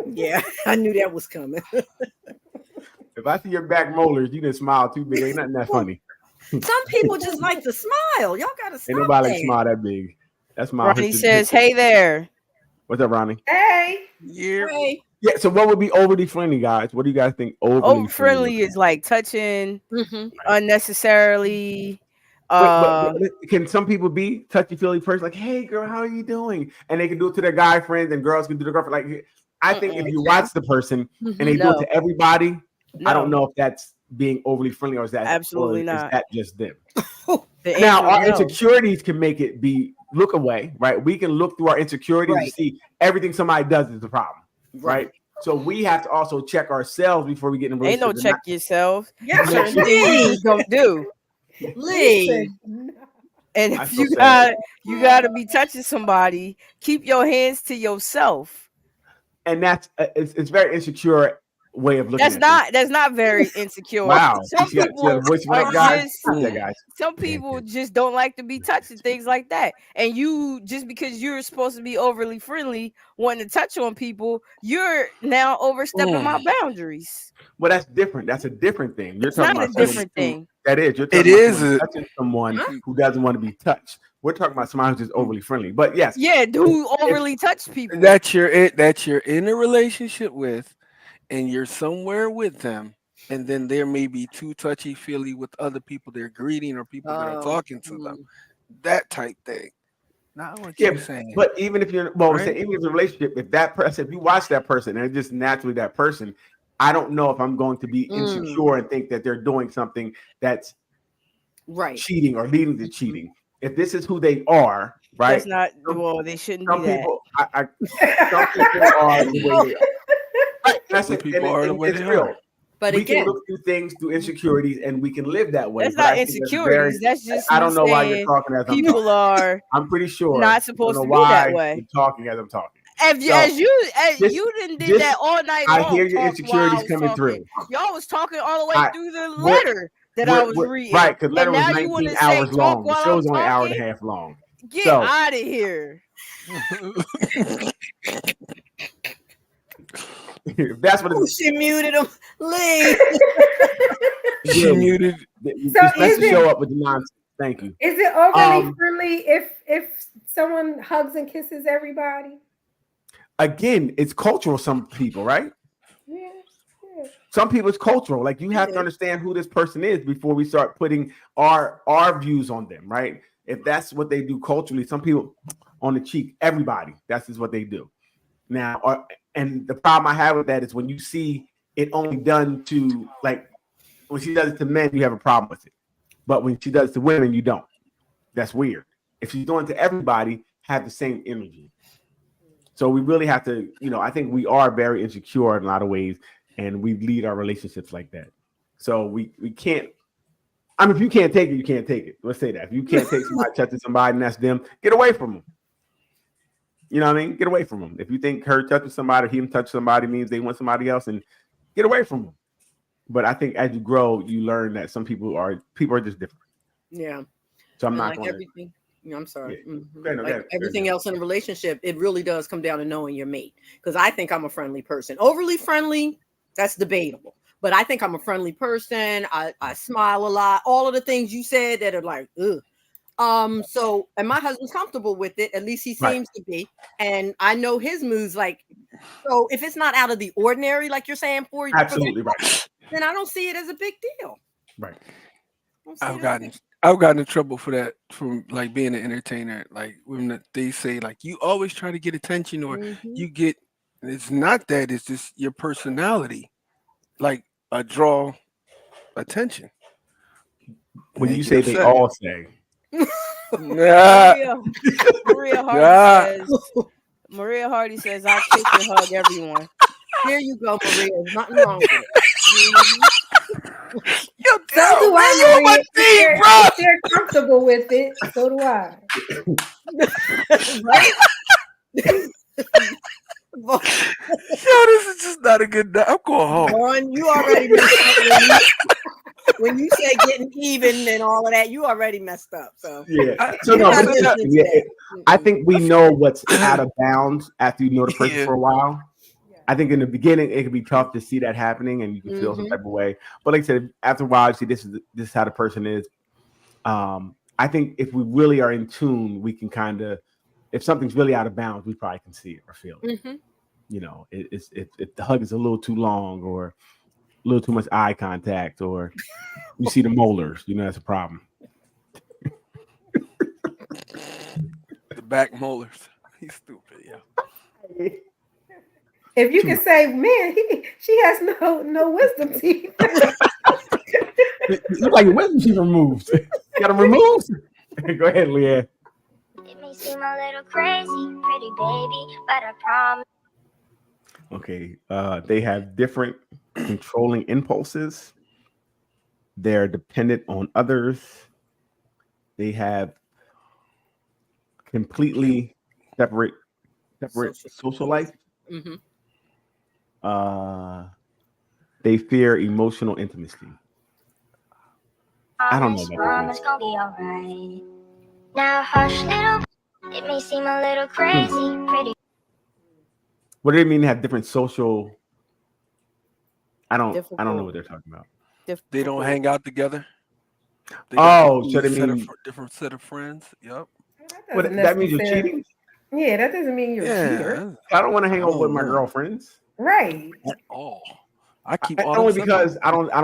Yeah, I knew that was coming. If I see your back molars, you didn't smile too big. Ain't nothing that funny. Some people just like to smile. Y'all got to stop. Ain't nobody like smile that big. That's my. Ronnie says, "Hey there." What's up, Ronnie? Hey. Yeah. Hey. Yeah. So, what would be overly friendly, guys? What do you guys think? Overly friendly is like touching unnecessarily. But can some people be touchy feely person? Like, hey, girl, how are you doing? And they can do it to their guy friends, and girls can do to their girlfriend. Like, I think if you watch the person and they do No. it to everybody, I don't No. know if that's being overly friendly or is that Absolutely or not. Is that just them? The Now, answer our is no. insecurities can make it be look away, right? We can look through our insecurities Right. and see everything somebody does is the problem, right? So we have to also check ourselves before we get in a Ain't no relationship. check yourself. Yeah, Certain things you just don't do. Lee. And I if feel you gotta be touching somebody, keep your hands to yourself. And that's it's very insecure way of looking. That's not very insecure. Wow. Some See how people the voice went are up, guys? just Stop that, guys. some people just don't like to be touched and things like that. And you just because you're supposed to be overly friendly, wanting to touch on people, you're now overstepping my boundaries. Well, that's different. That's a different thing. You're It's talking not a about someone different who- thing. That is. You're talking It about is someone a- touching someone who doesn't want to be touched. We're talking about somebody who's just overly friendly. But yes, Yeah, who overly touch people. that you're in a relationship with, and you're somewhere with them, and then there may be too touchy feely with other people they're greeting or people that are talking to them. That type thing. Not what yeah, you're saying. but even if you're well, Right? say, even if it's a relationship, if that person, if you watch that person and it's just naturally that person, I don't know if I'm going to be insecure and think that they're doing something that's Right. cheating or leading to cheating. If this is who they are, right? That's not well, they shouldn't Some be that. people, some people are the way they are. Right, that's Some it. people And are the way it's they real. are. But We again, can look through things through insecurities and we can live that way. That's but not I think insecurities. That's just I me don't know why you're saying talking as I'm people talking. are I'm pretty sure not I don't supposed know to be that why way. you're talking as I'm talking. As So, you just- didn't did just- that all night I long. hear your talking while I insecurities was coming talking. through. Y'all was talking all the way I- through the we're- letter that I was reading. Right, because letter And was now you 19 wanna say hours talk long. The while show's I'm only an hour and a talking? half long. Get So- out of here. If that's what it's she muted him. Lee. She Yeah. muted. you're So supposed is to it- show up with the nonsense. Thank you. Is it overly Um, friendly if someone hugs and kisses everybody? Again, it's cultural. Some people, right? Yeah. Some people it's cultural. Like you have to understand who this person is before we start putting our views on them, right? If that's what they do culturally, some people on the cheek, everybody, that's just what they do. Now, and the problem I have with that is when you see it only done to like when she does it to men, you have a problem with it. But when she does it to women, you don't. That's weird. If she's doing it to everybody, have the same energy. So we really have to, I think we are very insecure in a lot of ways, and we lead our relationships like that. So we can't. I mean, if you can't take it, you can't take it. Let's say that. If you can't take somebody touching somebody and that's them, get away from them. You know what I mean? Get away from them. If you think her touching somebody or him touching somebody means they want somebody else, and get away from them. But I think as you grow, you learn that some people are just different. Yeah. So I'm And not like going to. everything. Yeah, I'm sorry. Yeah. Mhm. Okay, no, Like okay, everything okay. else in a relationship, it really does come down to knowing your mate. Because I think I'm a friendly person. Overly friendly, that's debatable. But I think I'm a friendly person. I smile a lot. All of the things you said that are like, ugh. So, and my husband's comfortable with it. At least he Right. seems to be. And I know his moods. Like, so if it's not out of the ordinary, like you're saying, for you, Absolutely right. then I don't see it as a big deal. Right. I don't see it as a big I've gotten in trouble for that from like being an entertainer. Like when they say like you always try to get attention or you get, it's not that, it's just your personality, like draw attention. When And you get say they upset. all say, Nah. Maria Hardy says, "I'll kiss and hug everyone." There you go, Maria. There's nothing wrong with it. Yo, So do I, you on my Maria. team, bro. If they're comfortable with it, so do I. Right? Yo, this is just not a good night. I'm going home. Vaughn, you already messed up when you say getting even and all of that. You already messed up. So yeah. So you're no, not but listening to yeah, that. I think we know what's out of bounds after you know the person Yeah. for a while. I think in the beginning it can be tough to see that happening, and you can feel some type of way. But like I said, after a while, you see this is how the person is. I think if we really are in tune, we can kind of, if something's really out of bounds, we probably can see it or feel it. Mhm. If the hug is a little too long or a little too much eye contact, or you see the molars, that's a problem. The back molars. He's stupid, yeah. If you can say, man, she has no wisdom teeth. Look like your wisdom teeth removed. You got them removed. Go ahead, Leanne. It may seem a little crazy, pretty baby, but I promise. Okay. They have different controlling impulses. They're dependent on others. They have completely separate social life. Mm-hmm. They fear emotional intimacy. I don't know about Promise gonna be alright. Now hush, little. It may seem a little crazy, pretty. What do they mean to have different social? I don't know Difficult. what they're talking about. They don't hang out together. They Oh, got so they different set of friends. Yep. What, that means you're cheating? Yeah, that doesn't mean you're a cheater. I don't want to hang out with my know. girlfriends. Right. At all. I keep all Only them because separate. I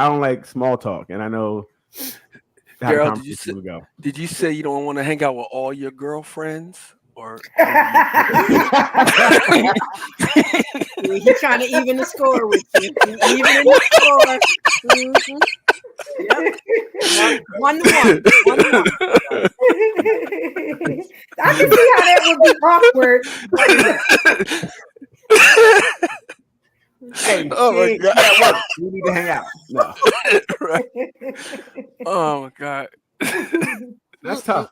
don't like small talk, and I know how the Girl, conversation will go. Did you say you don't want to hang out with all your girlfriends? Or He's trying to even the score with you. Even the score. Mm-hmm. Yep. 1-1. I can see how that would be awkward. Hey, Oh my she God. at work. We need to hang out. No, Right. Oh my God. that's tough.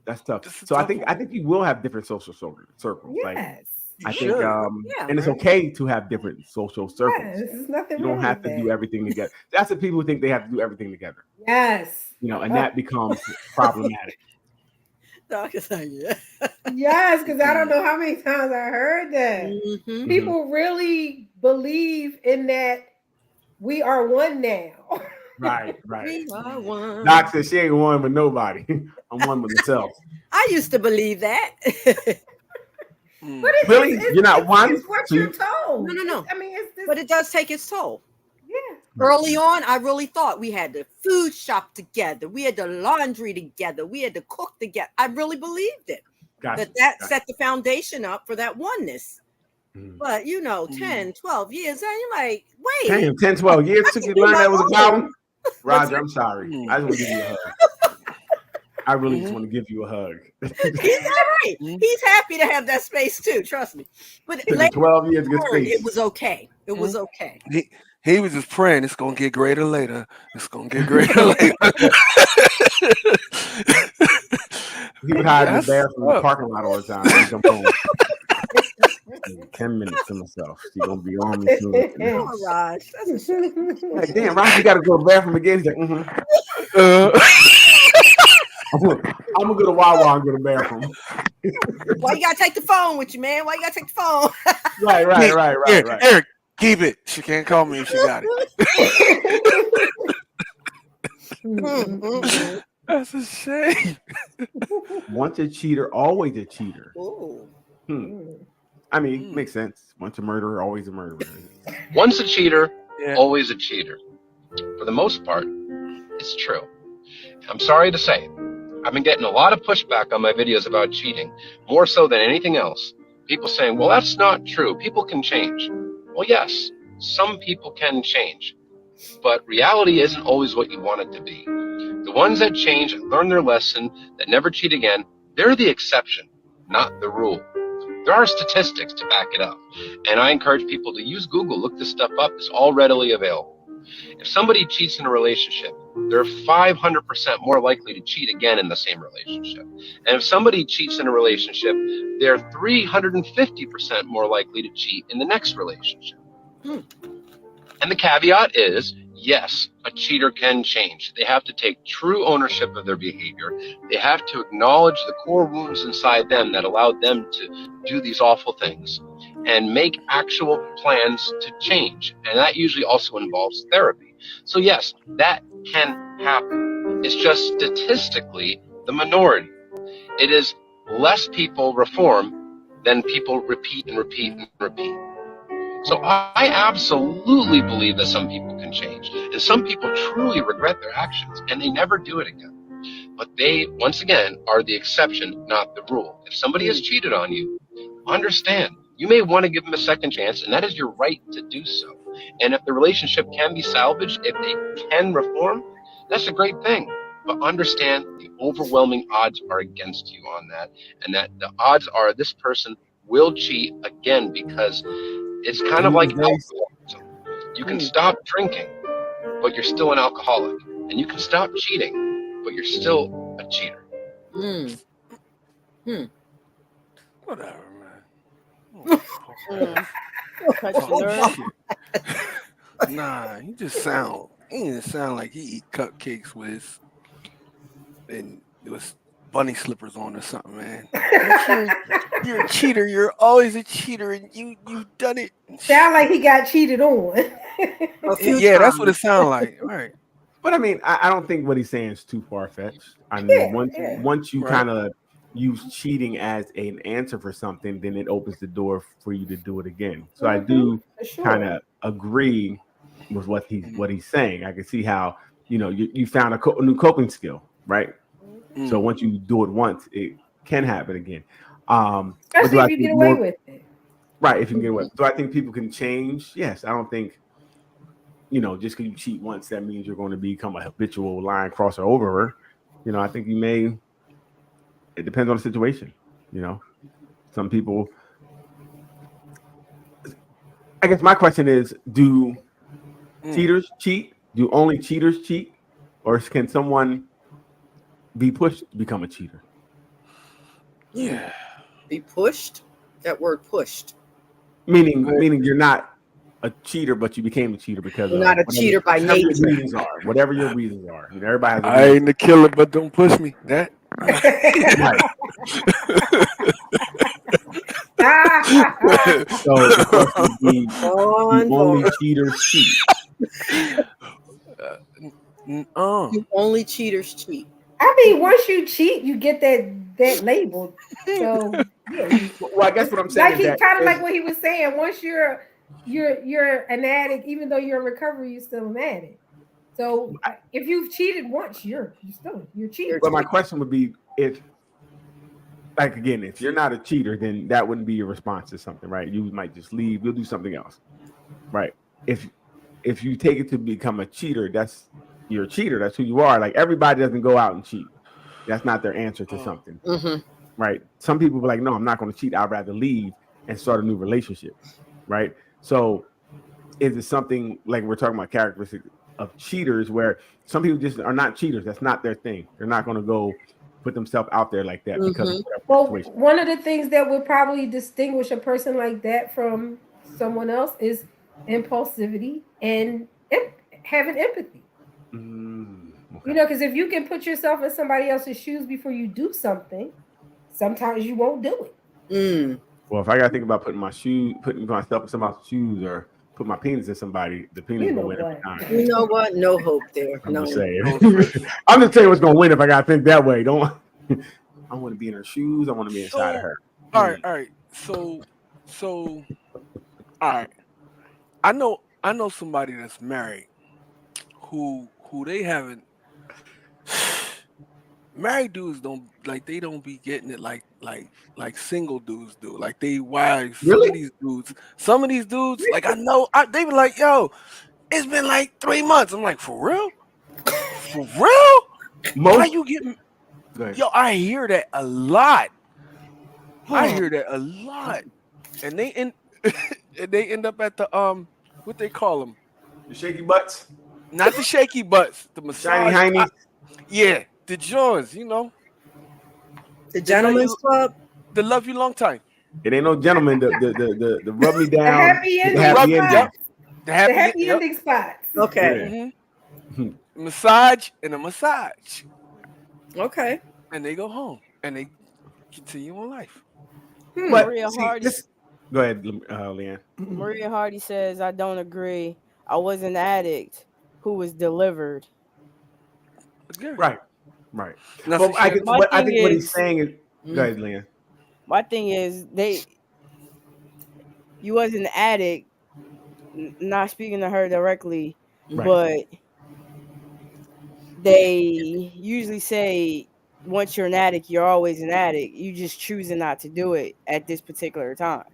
That's tough. This is So a I tough think you will have different social circles. Like Yes. I You think, should. Yeah, and it's right. okay to have different social circles. Yes. There's nothing You don't wrong have to with do that. everything together. That's the people who think they have to do everything together. Yes. And that becomes problematic. Doc is like, yeah. Yes, because I don't know how many times I heard that. Mm-hmm. People really believe in that we are one now. Right. We are one. Doc says she ain't one with nobody. I'm one with myself. I used to believe that. Mm. But Really? You're not one? It's what So you're you- told. No. I mean, it's this. But it does take its toll. Yeah. Early on, I really thought we had to food shop together. We had to laundry together. We had to cook together. I really believed it. Gotcha. That set the foundation up for that oneness. Mhm. But, 10, 12 years, and you're like, wait. Damn, 10, 12 years took you to learn that was a problem? Roger, I'm sorry. Mm. I just want to give you a hug. I really just want to give you a hug. He's all right. He's happy to have that space too. Trust me. But Took me later 12 years to get on, space. it was okay. It was okay. He was just praying it's gonna get greater later. It's gonna get greater later. He would hide in the That's bathroom in the up. parking lot all the time. He'd come home. 10 minutes to myself. She's going to be on me soon. Oh, Raj, that's a shame. Like, damn, Ryan, you got to go to the bathroom again. He's like, I'm gonna go to Wawa and go to the bathroom. Why you gotta take the phone with you, man? Why you gotta take the phone? Right. Eric, keep it. She can't call me if she got it. That's a shame. Once a cheater, always a cheater. Ooh. I mean, makes sense. Once a murderer, always a murderer. Once a cheater, Yeah. always a cheater. For the most part, it's true. I'm sorry to say it. I've been getting a lot of pushback on my videos about cheating, more so than anything else. People saying, well, that's not true. People can change. Well, yes, some people can change. But reality isn't always what you want it to be. The ones that change and learn their lesson, that never cheat again, they're the exception, not the rule. There are statistics to back it up. And I encourage people to use Google, look this stuff up. It's all readily available. If somebody cheats in a relationship, they're 500% more likely to cheat again in the same relationship. And if somebody cheats in a relationship, they're 350% more likely to cheat in the next relationship. And the caveat is, yes, a cheater can change. They have to take true ownership of their behavior. They have to acknowledge the core wounds inside them that allowed them to do these awful things and make actual plans to change. And that usually also involves therapy. So yes, that can happen. It's just statistically the minority. It is less people reform than people repeat and repeat and repeat. So I absolutely believe that some people can change, and some people truly regret their actions and they never do it again. But they, once again, are the exception, not the rule. If somebody has cheated on you, understand You may want to give them a second chance, and that is your right to do so. And if the relationship can be salvaged, if they can reform, that's a great thing. But understand the overwhelming odds are against you on that, and that the odds are this person will cheat again, because it's kind of like alcoholism. You can stop drinking, but you're still an alcoholic. And you can stop cheating, but you're still a cheater. Whatever, man. Cut your nerve. Nah, he just sound like he eat cupcakes with and it was bunny slippers on or something, man. You're a cheater. You're always a cheater, and you've done it. Sound like he got cheated on. Yeah, that's what it sounds like. All right. But I mean, I don't think what he's saying is too far fetched. I mean, once you kind of use cheating as an answer for something, then it opens the door for you to do it again. So I do kind of agree with what he's saying. I can see how you found a new coping skill, right? So once you do it once, it can happen again. Especially if you get away with it. Right, if you can get away. Do I think people can change? Yes. I don't think, just because you cheat once, that means you're going to become a habitual line crosser over. I think you may. It depends on the situation. Some people. I guess my question is: do cheaters cheat? Do only cheaters cheat, or can someone be pushed to become a cheater? Yeah. Be pushed? That word pushed. Meaning you're not a cheater, but you became a cheater because you're not a cheater by nature. Whatever your reasons are. Everybody has I ain't the killer, but don't push me. That. So the question would be, only cheaters cheat. Only cheaters cheat. I mean, once you cheat, you get that label. So yeah. Well, I guess what I'm saying like he kind of like what he was saying. Once you're an addict, even though you're in recovery, you're still an addict. So if you've cheated once, you're cheating. But my question would be, if you're not a cheater, then that wouldn't be your response to something, right? You might just leave. You'll do something else, right? If you take it to become a cheater, you're a cheater. That's who you are. Like, everybody doesn't go out and cheat. That's not their answer to something, right? Some people are like, no, I'm not going to cheat. I'd rather leave and start a new relationship, right? So is it something like we're talking about characteristics of cheaters where some people just are not cheaters? That's not their thing. They're not going to go put themselves out there like that because of situation. One of the things that would probably distinguish a person like that from someone else is impulsivity and having empathy. Okay. Because if you can put yourself in somebody else's shoes before you do something, sometimes you won't do it. Well, if I gotta think about putting myself in somebody's shoes or put my penis in somebody, the penis will win every time. You know what? No hope there. I'm just saying. I'm just saying what's gonna win if I gotta think that way. I want to be in her shoes. I want to be inside of her. All right. So, all right. I know somebody that's married who they haven't. Married dudes don't be getting it like single dudes do. Like, they wives. Really? Some of these dudes, like, they be like, yo, it's been like 3 months. I'm like, for real? For real? Why you getting? Yo, I hear that a lot. And they end up at the what they call them? The shaky butts? Not the shaky butts. The massage. Shiny hiney. Yeah, the Jones. The gentleman's club. The love you long time. It ain't no gentleman. The rub me down. The happy ending spots. Okay. Yeah. Massage and a massage. Okay. And they go home and they continue on life. Maria Hardy. Go ahead, Leanne. Maria Hardy says, I don't agree. I was an addict who was delivered. Right. Well, I think what he's saying is, go ahead, Leanne. My thing is, you was an addict, not speaking to her directly, but they usually say, once you're an addict, you're always an addict. You just choosing not to do it at this particular time.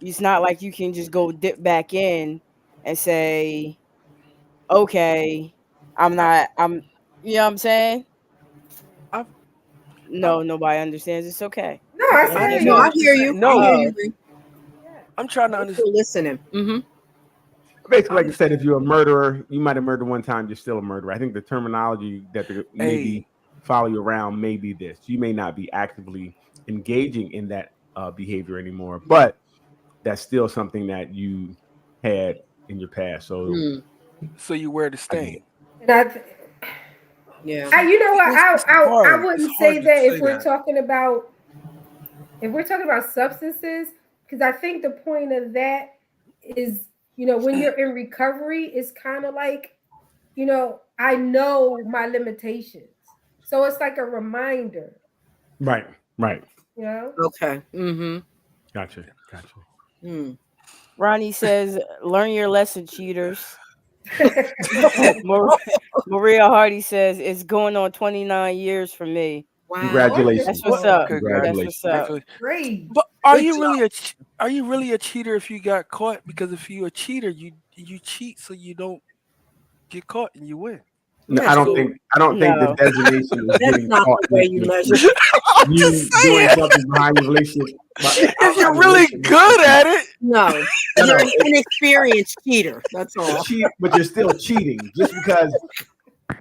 It's not like you can just go dip back in and say, okay, I'm, you know what I'm saying? No, nobody understands. It's okay. No, I I said No, I hear you. No. I hear you. I'm trying to I'm understand. still listening. Mm-hmm. Basically, like I said, if you're a murderer, you might have murdered one time, you're still a murderer. I think the terminology that maybe follow you around may be this. You may not be actively engaging in that behavior anymore, but that's still something that you had in your past. So, So you wear the stain. Yeah. You know what? I wouldn't It's say hard to that say if we're that. talking about substances, because I think the point of that is, you know, when you're in recovery, it's kind of like, you know, I know my limitations, so it's like a reminder. right. You know. Okay. Mm-hmm. Gotcha. Mm. Ronnie says, learn your lesson, cheaters. Maria Hardy says, it's going on 29 years for me. Wow. Congratulations. That's what's up. Congratulations. That's what's up. Great. But are you really a cheater if you got caught? Because if you're a cheater, you cheat so you don't get caught and you win. No, Yeah, I don't think the designation is That's getting not caught. the way you measure. You doing something behind your relationship. If you're really good at it, No, you're an inexperienced cheater. That's all. But you're still cheating just because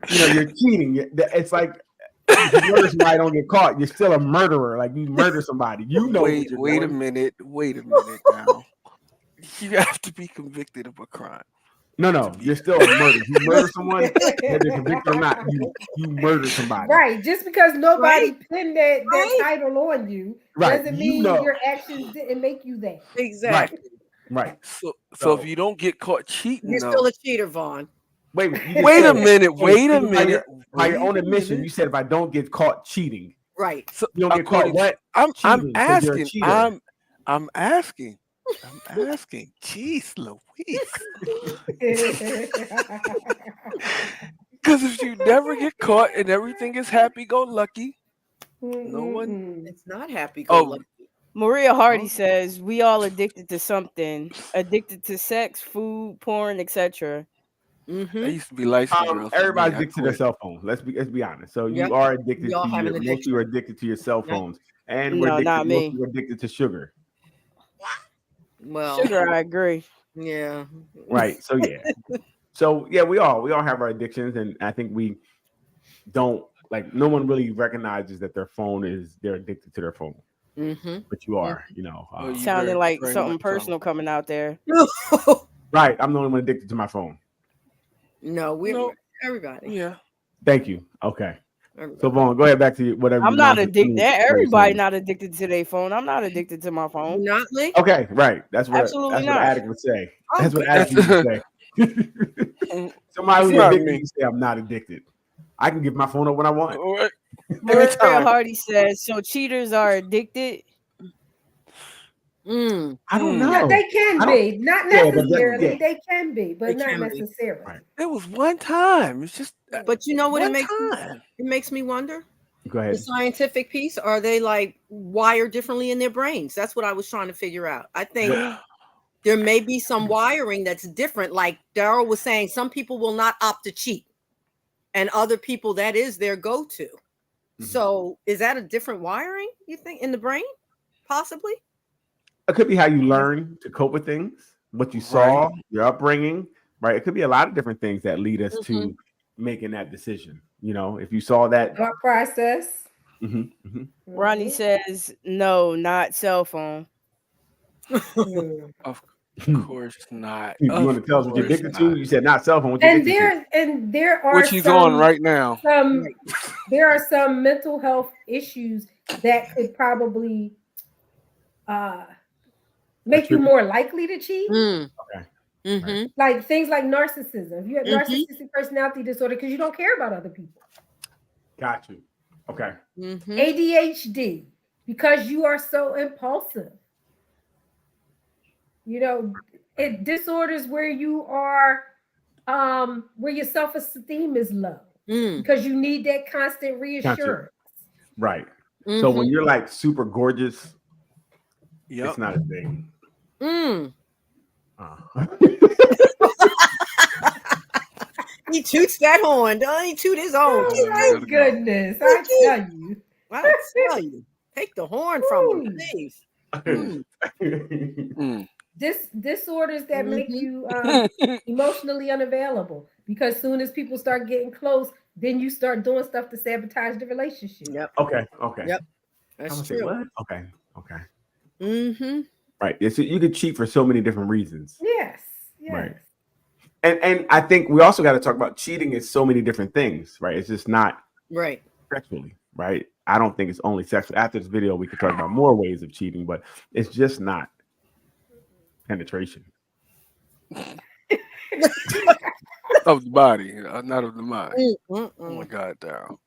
you're cheating. It's like if you murder somebody, don't get caught. You're still a murderer. Like you murder somebody. You know. Wait a minute now. You have to be convicted of a crime. No, you're still a murderer. You murder someone, whether you're convicted or not, you murder somebody. Right. Just because nobody pinned that title on you Right. doesn't mean your actions didn't make you that. Exactly. Right. So if you don't get caught cheating, You're still a cheater, Vaughn. Wait a minute. By your own admission, you said if I don't get caught cheating. Right. So you don't get caught what? I'm Cheating, asking. I'm asking. Jeez Louise. Because if you never get caught and everything is happy-go-lucky, no one. It's not happy-go-lucky. Maria Hardy says, we all addicted to something. Addicted to sex, food, porn, etc. I used to be licensed. Everybody's addicted to their cell phone. Let's be honest. So you are addicted to most of you are addicted to your cell phones. And No, not me. we're addicted to sugar. Well, sugar, I agree. Yeah. Right. So we all have our addictions, and I think we don't no one really recognizes that they're addicted to their phone. But you are, sounding like something personal coming out there. Right. I'm the only one addicted to my phone. No, everybody. Yeah. Thank you. Okay. So Vaughn, go ahead back to whatever. I'm not addicted. Everybody not addicted to their phone. I'm not addicted to my phone. Not me. Okay, right. That's what Attic would say. That's what Attic would say. Somebody who's addicted would say I'm not addicted. I can give my phone up when I want. Maria Hardy says, so cheaters are addicted. I don't know. No, they can be. Not necessarily. They can be, but not necessarily. Right. It was one time. It's just. But you know what it makes me wonder? Go ahead. The scientific piece, are they like wired differently in their brains? That's what I was trying to figure out. I think there may be some wiring that's different. Like Daryl was saying, some people will not opt to cheat, and other people, that is their go-to. So is that a different wiring, you think, in the brain? Possibly. It could be how you learn to cope with things, what you saw, your upbringing, right? It could be a lot of different things that lead us to making that decision. If you saw that thought process. Ronnie says, no, not cell phone. Of course not. You want to tell us what you're addicted to? You said not cell phone. There are what she's on right now. There are some mental health issues that could probably make you more likely to cheat. Okay. Like things like narcissism. If you have narcissistic personality disorder because you don't care about other people. Got you. Okay. ADHD because you are so impulsive. It disorders where you are, where your self-esteem is low because you need that constant reassurance. Right. So when you're like super gorgeous, it's not a thing. Mm. Uh. He toots that horn. Don't he toot his own? Oh my goodness! I tell you. I tell you. Take the horn from him, please. Disorders that make Mhm. you emotionally unavailable, because soon as people start getting close, then you start doing stuff to sabotage the relationship. Yep. Okay. Yep. I That's would say, true. what? Okay. Mm-hmm. Right. You could cheat for so many different reasons. Yes. Right. And I think we also got to talk about cheating is so many different things, right? It's just not Right. sexually, right? I don't think it's only sexual. After this video, we could talk about more ways of cheating, but it's just not penetration. Of the body, not of the mind. Mm-mm. Oh my God, Daryl.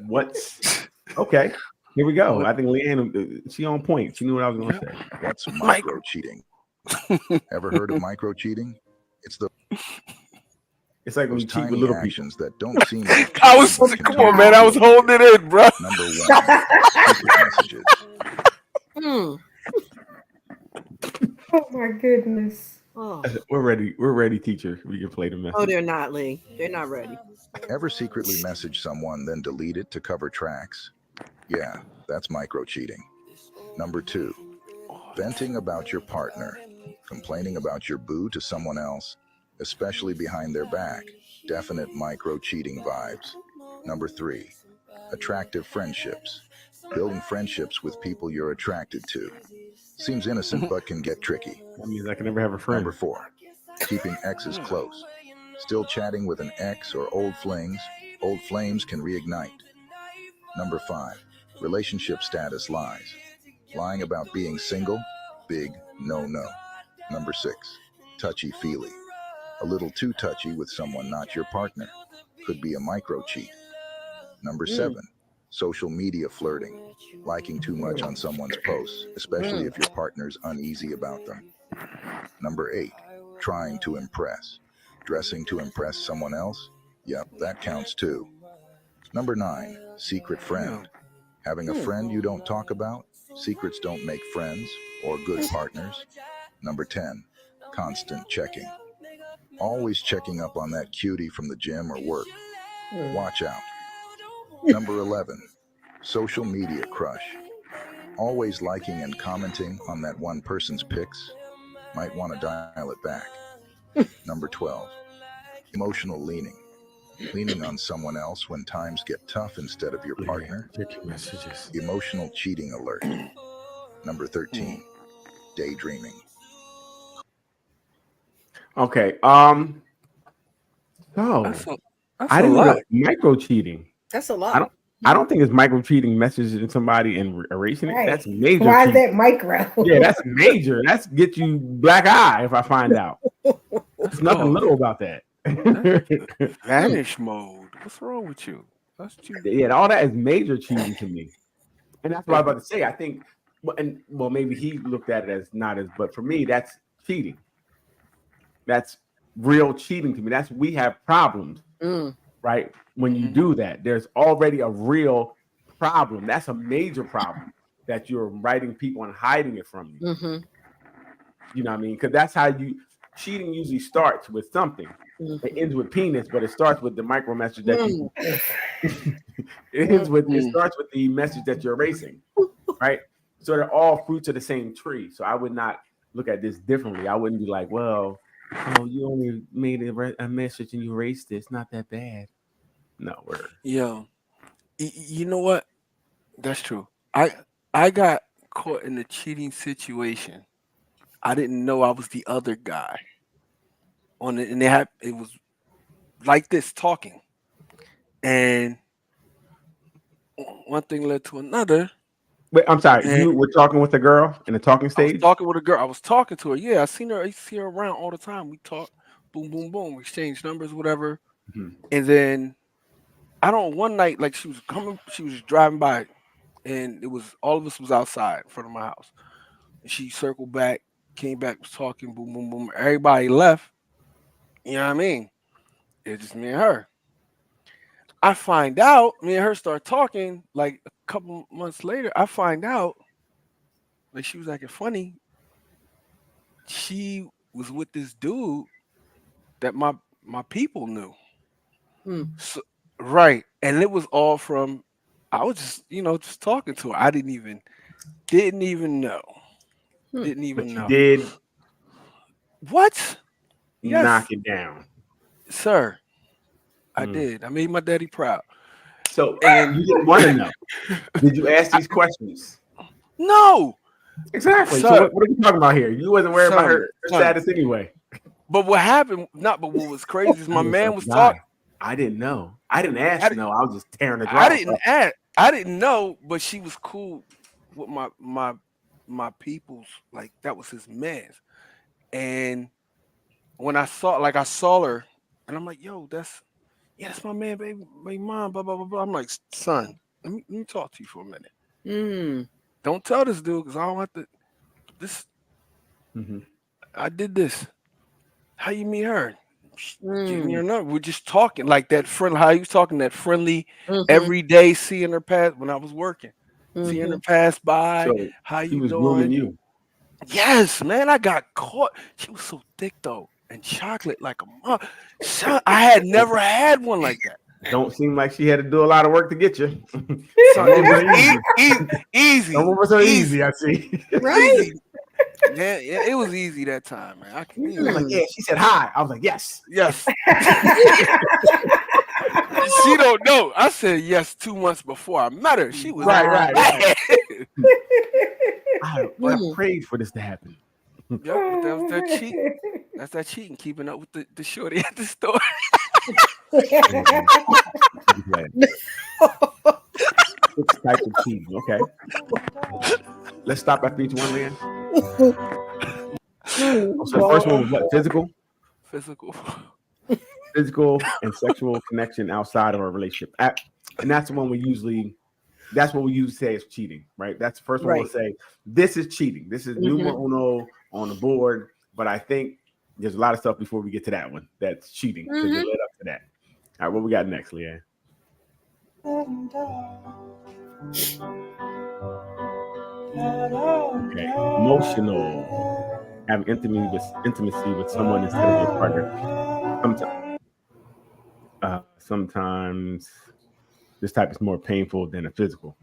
What's okay? Here we go. I think Leanne, she on point. She knew what I was going to say. What's micro cheating? Ever heard of micro cheating? It's like when you cheat with little actions that don't seem like I was come on, man. I was holding it in, bro. Number 1, secret messages. Mm. Oh my goodness. Oh. We're ready, teacher. We can play the message. Oh, they're not, Lee. They're not ready. Ever secretly message someone, then delete it to cover tracks? Yeah, that's micro cheating. Number 2, venting about your partner, complaining about your boo to someone else, especially behind their back. Definite micro cheating vibes. Number 3, attractive friendships, building friendships with people you're attracted to. Seems innocent but can get tricky. That means I can never have a friend. Number 4, keeping exes close. Still chatting with an ex or old flings. Old flames can reignite. Number 5, relationship status lies. Lying about being single, big no-no. Number 6, touchy-feely. A little too touchy with someone not your partner. Could be a micro cheat. Number 7, social media flirting. Liking too much on someone's posts, especially if your partner's uneasy about them. Number 8, trying to impress. Dressing to impress someone else? Yep, that counts too. Number 9, secret friend. Having a friend you don't talk about? Secrets don't make friends or good partners. Number 10, constant checking. Always checking up on that cutie from the gym or work. Watch out. Number 11, social media crush. Always liking and commenting on that one person's pics. Might want to dial it back. Number 12, emotional leaning. Leaning on someone else when times get tough instead of your partner. Messages. Emotional cheating alert. Number 13, daydreaming. Okay. So That's I a didn't lot. know micro cheating. That's a lot. I don't think it's micro cheating messaging somebody and erasing it. Right. That's major. Why is cheating. that micro? Yeah, that's major. That's get you black eye if I find out. There's nothing little about that. Vanish mode. What's wrong with you? That's you. Yeah, all that is major cheating to me. And that's what I was about to say. I think, well, maybe he looked at it as not as, but for me, that's cheating. That's real cheating to me. We have problems, right? When you do that, there's already a real problem. That's a major problem that you're writing people and hiding it from you. Mm-hmm. You know what I mean? Because that's how cheating usually starts with something. It ends with penis, but it starts with the micro message that you. It starts with the message that you're erasing, right? So they're all fruits of the same tree. So I would not look at this differently. I wouldn't be like, well, you only made a message and you erased it. It's not that bad. No, word. Yo, you know what? That's true. I got caught in a cheating situation. I didn't know I was the other guy. And it was like this talking, and one thing led to another. Wait, I'm sorry. You were talking with a girl in the talking stage? I was talking with a girl. I was talking to her. Yeah, I see her around all the time. We talk, boom, boom, boom, exchange numbers, whatever. Mm-hmm. And then one night, like she was driving by, and it was all of us was outside in front of my house. And she circled back, came back, was talking, boom, boom, boom. Everybody left. You know what I mean? It was just me and her. I find out, me and her start talking like a couple months later. I find out like she was acting funny she was with this dude that my people knew. Hmm. So, right, and it was all from. I was just just talking to her. I didn't even know. Hmm. Didn't But even you know. did What? Yes, knock it down. sir. I Mm. did. I made my daddy proud. So And you didn't want to know. Did you ask these questions? no, Exactly. So sir. what are we talking about here? You wasn't worried about her Son. status anyway. But what happened? But what was crazy is my I was man like, was God, talking. I didn't know. I didn't ask. I- No, I was just tearing the I drawers didn't up. ask. I didn't know, but she was cool with my people's. Like that was his man's. And when I saw her, and I'm like, yo, that's my man, baby mom, blah blah blah blah. I'm like, son, let me talk to you for a minute. Mm. Don't tell this dude because I don't have to. This Mhm. I did this. How you meet her? Give me her Mm. number. We're just talking like that friend. How you was talking that friendly Mhm. every day, seeing her pass when I was working, seeing her Mhm. pass by. So How he you was grooming doing? you. Yes, man. I got caught. She was so thick though, and chocolate like a mom. Son, I had never had one like that. Don't seem like she had to do a lot of work to get you. So it was easy. Some of us are easy, I see. Right. Easy. Yeah, it was easy that time, man. I can, I was like, yeah, she said hi. I was like, yes. yes. She don't know. I said yes 2 months before I met her. She was Right. mad. I prayed for this to happen. Yep, but that was that cheating. That's that cheating, keeping up with the shorty at the store. Six types of cheating. Okay. Let's stop after each one, Leanne. So the first one was what? Physical and sexual connection outside of our relationship. And that's the one we usually say is cheating, right? That's the first one we'll say, this is cheating. This is numero uno on the board. But I think there's a lot of stuff before we get to that one that's cheating because it led up to that. All right, what we got next, Leanne? Okay, emotional. Having intimacy with someone instead of your partner. Sometimes this type is more painful than a physical.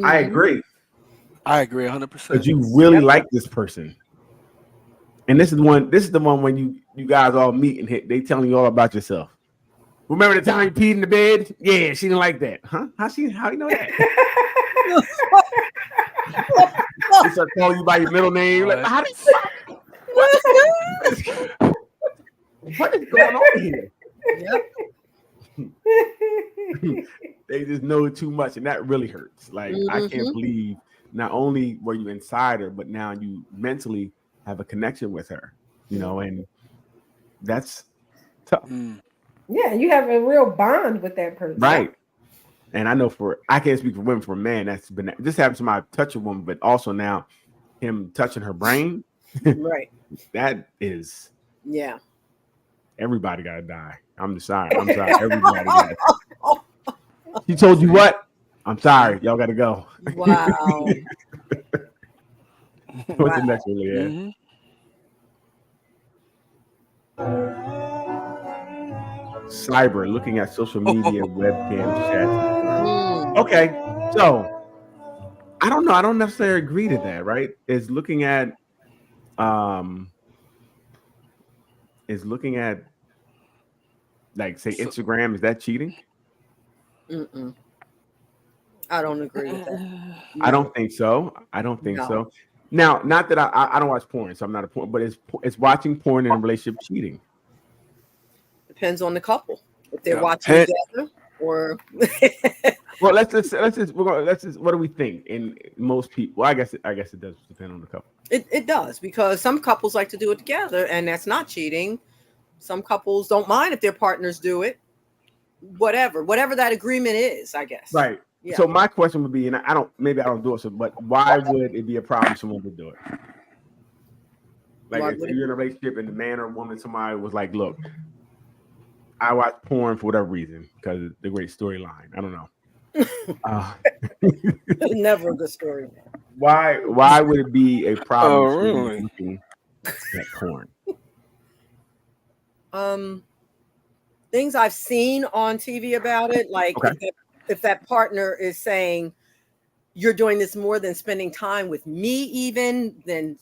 I agree. I agree 100%. Because you really like this person. And this is the one when you guys all meet and they telling you all about yourself. Remember the time you peed in the bed? Yeah, she didn't like that. Huh? How do you know that? They start calling you by your middle name. Like, how do you what is going on here? Yep. They just know too much, and that really hurts. Like, I can't believe not only were you inside her, but now you mentally have a connection with her, and that's tough. Yeah, you have a real bond with that person. Right. And I know I can't speak for women, for a man, that's been this happens to my touch a woman, but also now him touching her brain. Right. That is, yeah. Everybody gotta die. I'm sorry. Everybody gotta die. She told you what? I'm sorry. Y'all gotta go. Wow. What's the next one, Leanne? Cyber, looking at social media, webcam chats. Okay, so I don't know. I don't necessarily agree to that. Right? Is looking at like say Instagram, is that cheating? I don't agree with that. I don't think so. So. Now, not that I don't watch porn, so I'm not a porn, but it's watching porn in a relationship cheating. Depends on the couple. If they're watching together or well, let's just what do we think? In most people, well, I guess it does depend on the couple. It does, because some couples like to do it together, and that's not cheating. Some couples don't mind if their partners do it. Whatever that agreement is, I guess. Right. Yeah. So my question would be, and I don't do it, but why would it be a problem if someone would do it? Like if you're in a relationship and the man or woman, somebody was like, look, I watch porn for whatever reason because of the great storyline. I don't know. Never a good story. Why would it be a problem? Oh, really? at porn? Things I've seen on TV about it, like Okay. if that partner is saying you're doing this more than spending time with me, even than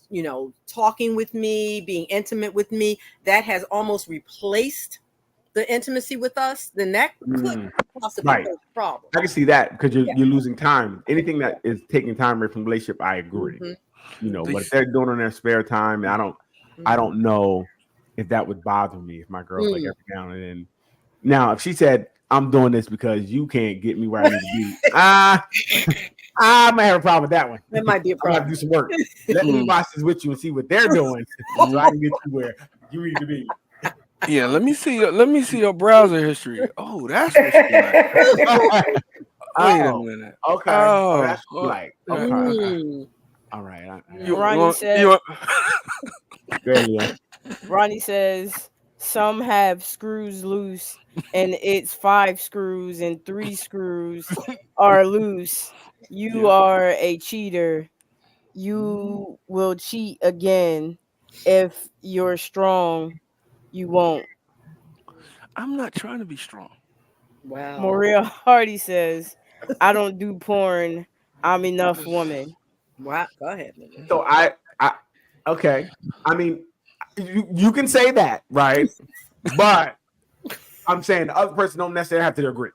talking with me, being intimate with me, that has almost replaced the intimacy with us, then that could possibly Right. cause a problem. I can see that because you're losing time. Anything that is taking time away from relationship, I agree. Mm-hmm. But if they're doing it in their spare time, I don't know if that would bother me if my girl's like every now and then. Now, if she said, "I'm doing this because you can't get me where I need to be," I might have a problem with that one. That might be a I might have problem. to do some work. Let me watch this with you and see what they're doing, so I can get you where you need to be. Yeah, let me see your browser history. Oh, that's what you like. Wait a minute. Okay. Oh, That's what you like. Okay. Mm. All right. Ronnie said. Go ahead, Leah. Ronnie says some have screws loose, and it's 5 screws and 3 screws are loose. You are a cheater. You will cheat again. If you're strong, you won't. I'm not trying to be strong. Wow. Maria Hardy says, I don't do porn. I'm enough woman. Wow. Go ahead. So okay. I mean, you can say that, right? But I'm saying the other person don't necessarily have to agree,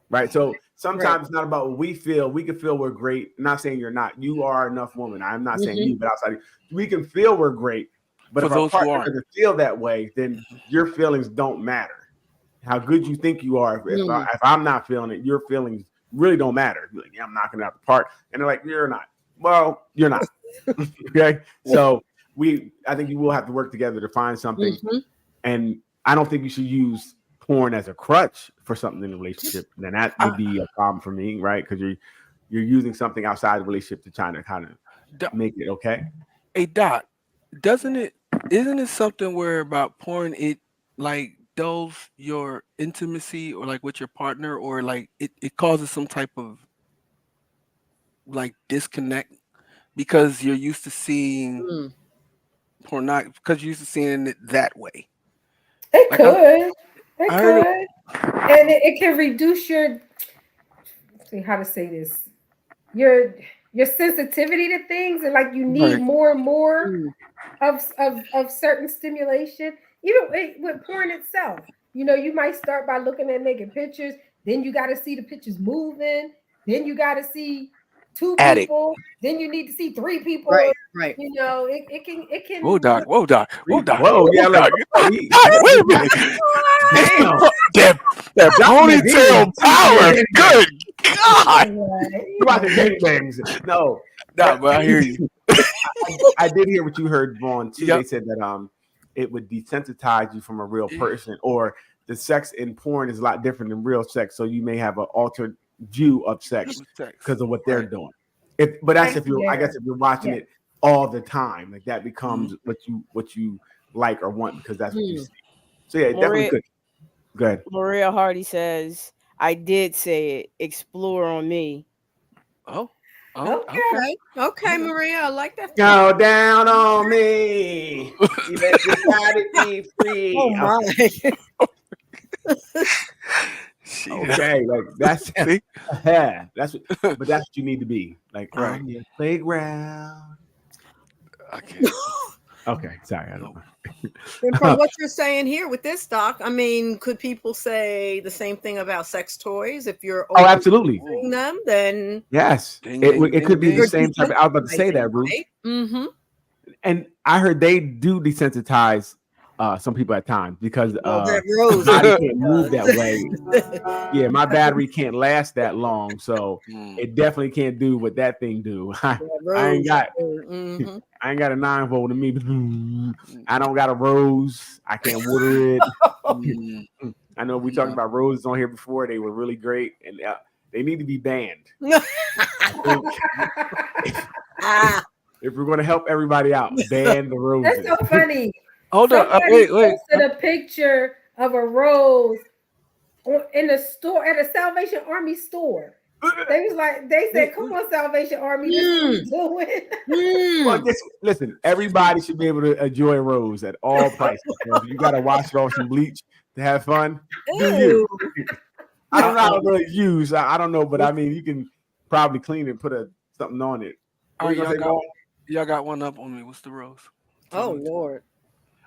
right? So sometimes it's not about what we feel. We can feel we're great. I'm not saying you're not. You are enough woman. I'm not saying you, but outside, we can feel we're great. But For if our those who partner aren't. doesn't feel that way, then your feelings don't matter. How good you think you are. If I'm not feeling it, your feelings really don't matter. You're like, yeah, I'm knocking it out the park. And they're like, you're not. Well, you're not. Okay. So I think you will have to work together to find something. And I don't think you should use porn as a crutch for something in a relationship. Then that would be a problem for me, right? Because you're using something outside the relationship to try to kind of make it okay. Hey Doc, isn't it something where about porn it like dulls your intimacy or like with your partner, or like it causes some type of like disconnect because you're used to seeing porn, because you're used to seeing it that way. It Like, could. I heard And it can reduce your, see how to say this, your sensitivity to things, and like you need Right. more and more of certain stimulation. Even with porn itself, you might start by looking at naked pictures, then you got to see the pictures moving, then you got to see 2 Addict. people, then you need to see 3 people. Right. It can. Whoa, Doc. Whoa, yeah, Doc. like, Doc, wait a minute. damn. That ponytail power. Good God. You about to date things. No, but I hear you. I did hear what you heard, Vaughn, too. Yep. They said that it would desensitize you from a real person, or the sex in porn is a lot different than real sex. So you may have an altered view of sex because of what they're doing. But that's if you're watching it all the time, like that becomes what you like or want because that's what you see. So yeah, definitely good. Go ahead. Maria Hardy says, I did say it. Explore on me. Oh, Okay, Maria, I like that. Go down on me. You let your body be free. Oh my. Okay, like that's yeah, that's what you need to be. Like Right. on your playground. Okay, sorry, I don't know. And from what you're saying here with this, Doc, I mean, could people say the same thing about sex toys? If you're absolutely using them, then yes, it could be the same type. I was about to say that, Ruth. Mm-hmm. And I heard they do desensitize some people at times because that rose body can't move that way. Yeah, my battery can't last that long, so it definitely can't do what that thing do. I ain't got I ain't got a 9-volt in me. I don't got a rose. I can't water it. I know we talked about roses on here before. They were really great, and they need to be banned. If we're going to help everybody out, ban the roses. That's so funny. Hold on. Somebody Wait. posted a picture of a rose in a store at a Salvation Army store. They said, "Come on, Salvation Army, this is what we doing." Well, listen, everybody should be able to enjoy Rose at all prices. So if you got to wash it off some bleach to have fun, do you? I don't know how to really use. I don't know, but I mean, you can probably clean it, put something on it. Oh, y'all got one up on me. What's the Rose? Oh Lord.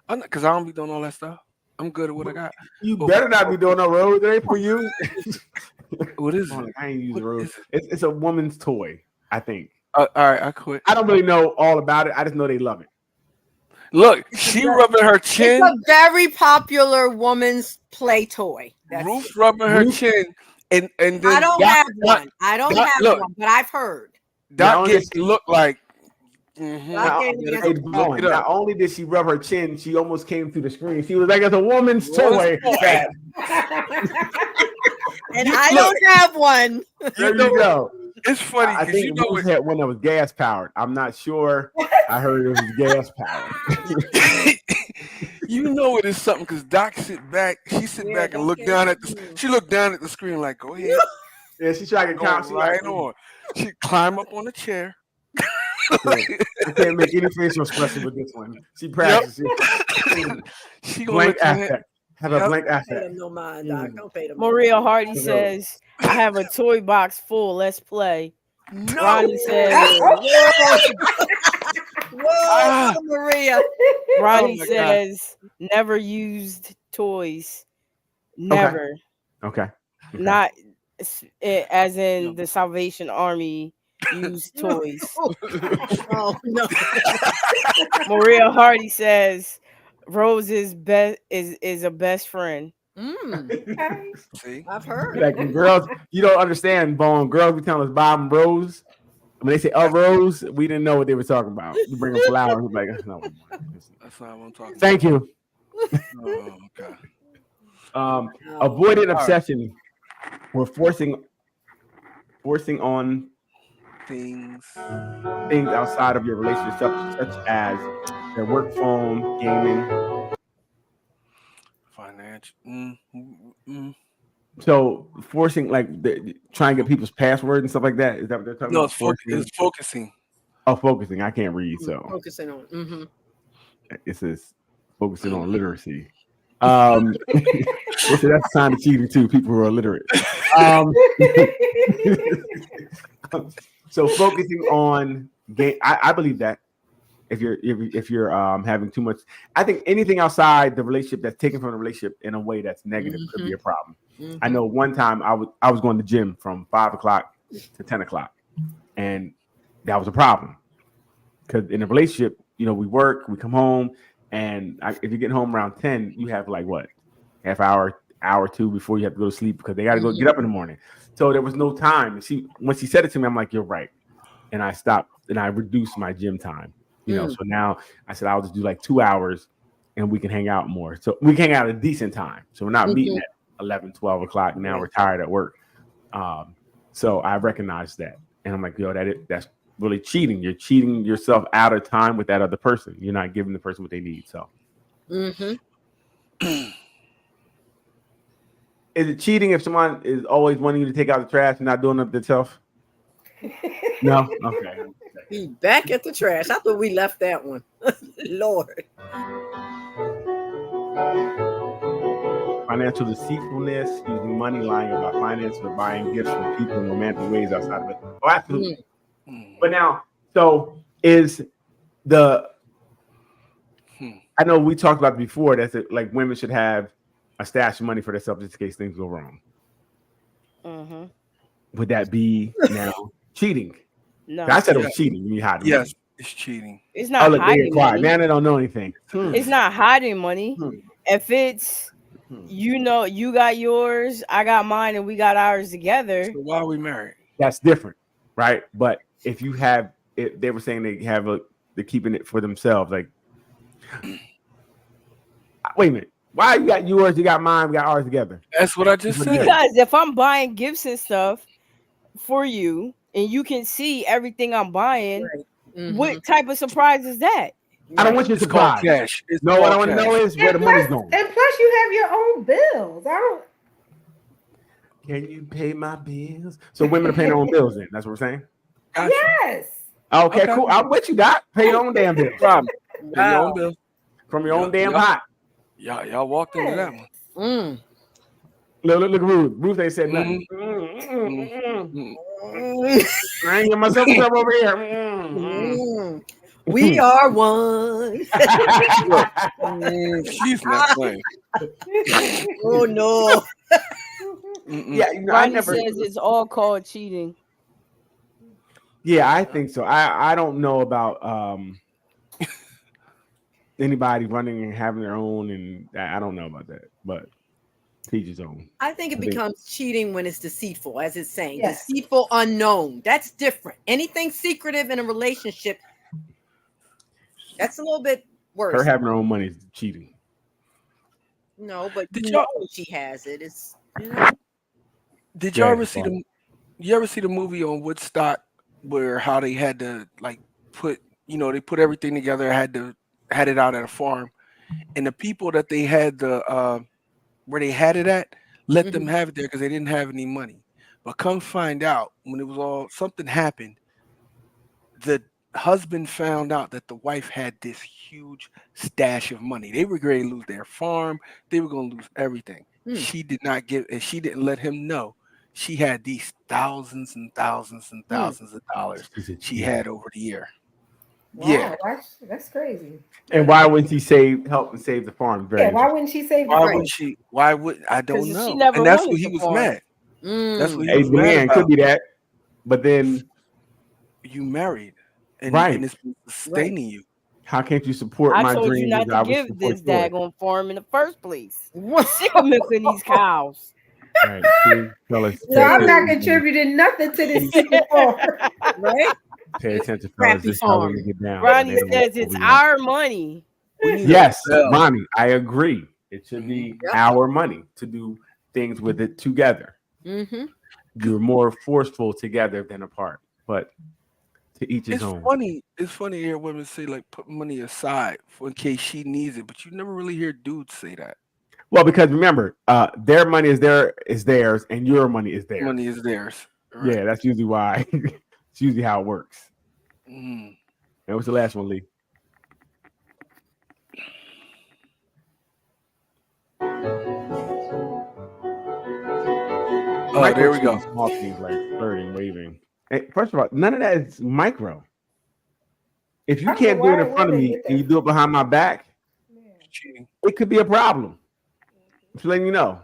Because I don't be doing all that stuff. I'm good at what I got. You better not be doing no Rose. It ain't for you. What is it? I ain't using Rose. It's a woman's toy, I think. All right, I quit. I don't really know all about it. I just know they love it. Look, she rubbing her chin. It's a very popular woman's play toy. Ruth rubbing her chin, and then I don't have one. I don't have one, but I've heard. Doc gets look like. Not only did she rub her chin, she almost came through the screen. She was like, "It's a woman's toy." And I don't have one. There you go. It's funny. I think Rose had one that was gas powered. I'm not sure. I heard it was gas powered. You know it is something because Doc sit back. She sit back and look down at the. She looked down at the screen like, "Go ahead." Yeah, she tried to count. Right on. She climb up on the chair. I can't make any facial expression with this one. She practices. She blank affect. Have a blank affect. No mind, Doc. Don't pay them. Maria Hardy says, "I have a toy box full. Let's play." No. Ronnie says, "Whoa, Maria." Ronnie says, "Never used toys. Never. Okay. Not as in the Salvation Army." Use toys. Oh no. Maria Hardy says Rose is a best friend. See, I've heard. Like when girls, you don't understand, Bone. Girls be telling us Bob and Rose. When they say Rose, we didn't know what they were talking about. You bring them flowers, we're like, no, that's not what I'm talking about. Thank you. Oh, okay. Avoidant obsession. We're forcing on things outside of your relationship, such as their work phone, gaming, financial. So forcing, like, trying to get people's passwords and stuff like that. Is that what they're talking about? No, it's focusing. Oh, focusing. I can't read, so focusing on. Mm-hmm. It says focusing on literacy. So that's a sign of cheating too. People who are illiterate. So focusing on game, I believe that if you're having too much, I think anything outside the relationship that's taken from the relationship in a way that's negative could be a problem. Mm-hmm. I know one time I was going to the gym from 5 o'clock to 10 o'clock, and that was a problem because in a relationship, we work, we come home, and if you're getting home around 10, you have like what, half hour or two before you have to go to sleep because they got to go get up in the morning. So there was no time. When she said it to me, I'm like, you're right. And I stopped and I reduced my gym time, so now I said, I'll just do like 2 hours and we can hang out more. So we can hang out at a decent time. So we're not meeting at 11, 12 o'clock. Now we're tired at work. So I recognized that. And I'm like, that's really cheating. You're cheating yourself out of time with that other person. You're not giving the person what they need. So. Is it cheating if someone is always wanting you to take out the trash and not doing it themselves? No? Okay. Be back at the trash. I thought we left that one. Lord. Financial deceitfulness, using money, lying about finances, or buying gifts from people in romantic ways outside of it. Oh, absolutely. But now, so is I know we talked about before that like women should have a stash of money for themselves just in case things go wrong. Mm-hmm. Would that be now cheating? No, I said it was cheating. You hiding yes, money. It's cheating. It's not hiding money. Now they don't know anything. It's not hiding money. If it's you got yours, I got mine, and we got ours together. So why are we married? That's different, right? But if you have, they were saying they're keeping it for themselves. Like, wait a minute. Why you got yours, you got mine, we got ours together? That's what I just said. Because if I'm buying gifts and stuff for you, and you can see everything I'm buying, what type of surprise is that? I don't want you to surprise. Cash. No, what I want to know is where the money's going. And plus, you have your own bills. Can you pay my bills? So women are paying their own bills then. That's what we're saying? Gotcha. Yes. Okay, Okay. cool. I'm with you, Doc. Pay your own damn bills. Problem. Pay your own Wow. bill. From your own damn Yeah. pot. Y'all walked into that one. Mm. Look at Ruth. Ruth ain't said nothing. I ain't get myself in trouble over here. Mm. We are one. She's not playing. Oh no. Yeah, you know, I Ronnie never. says it's all called cheating. Yeah, I think so. I don't know about anybody running and having their own, and I don't know about that. But teach his own. I think it I think- becomes cheating when it's deceitful, as it's saying. Yes. Deceitful unknown. That's different. Anything secretive in a relationship, that's a little bit worse. Her having her own money is cheating. No, but Did you y'all- know she has it. It's know. Did y'all Yeah, ever see the? You ever see the movie on Woodstock where how they had to like put they put everything together, had it out at a farm, and the people that they had where they had it at let them have it there because they didn't have any money. But come find out when it was all something happened, the husband found out that the wife had this huge stash of money. They were going to lose their farm. They were going to lose everything. She did not give, and she didn't let him know. She had these thousands and thousands and thousands of dollars she had over the year. Wow, Yeah. that's crazy. And why wouldn't she help and save the farm? Very Yeah, why wouldn't she save the Why farm? would she? Why would I don't 'Cause she know? never And that's wanted what he the was farm. mad. That's what he Hey, was the mad man about. could be that, but then You married, and, Right. and it's been sustaining you. how can't you support I my told dreams? you not as I to would give support this yours? daggone farm in the first place. Sick of milking these cows. Right. See, fellas, No, I'm not contributing nothing to this secret farm. Right? Pay attention, fellas. Crappy This is how farm. we get down. Ronnie They don't says know it's what we want. our money. We need Yes, a bell. Ronnie, I agree. It should be Yep. our money to do things with it together. Mm-hmm. You're more forceful together than apart, but to each his It's own. funny. It's funny to hear women say like put money aside for in case she needs it, but you never really hear dudes say that. Well, because remember, their money is theirs, and your money is theirs. Money is theirs. Right. Yeah, that's usually why. It's usually how it works. Mm. And what's the last one, Lee? Oh, there we go. Micro-cheating, small things like flirting, waving. Hey, first of all, none of that is micro. If you I can't don't do know it in why front of they me get and you that. do it behind my back, Cheating. it could be a problem. Just letting you know.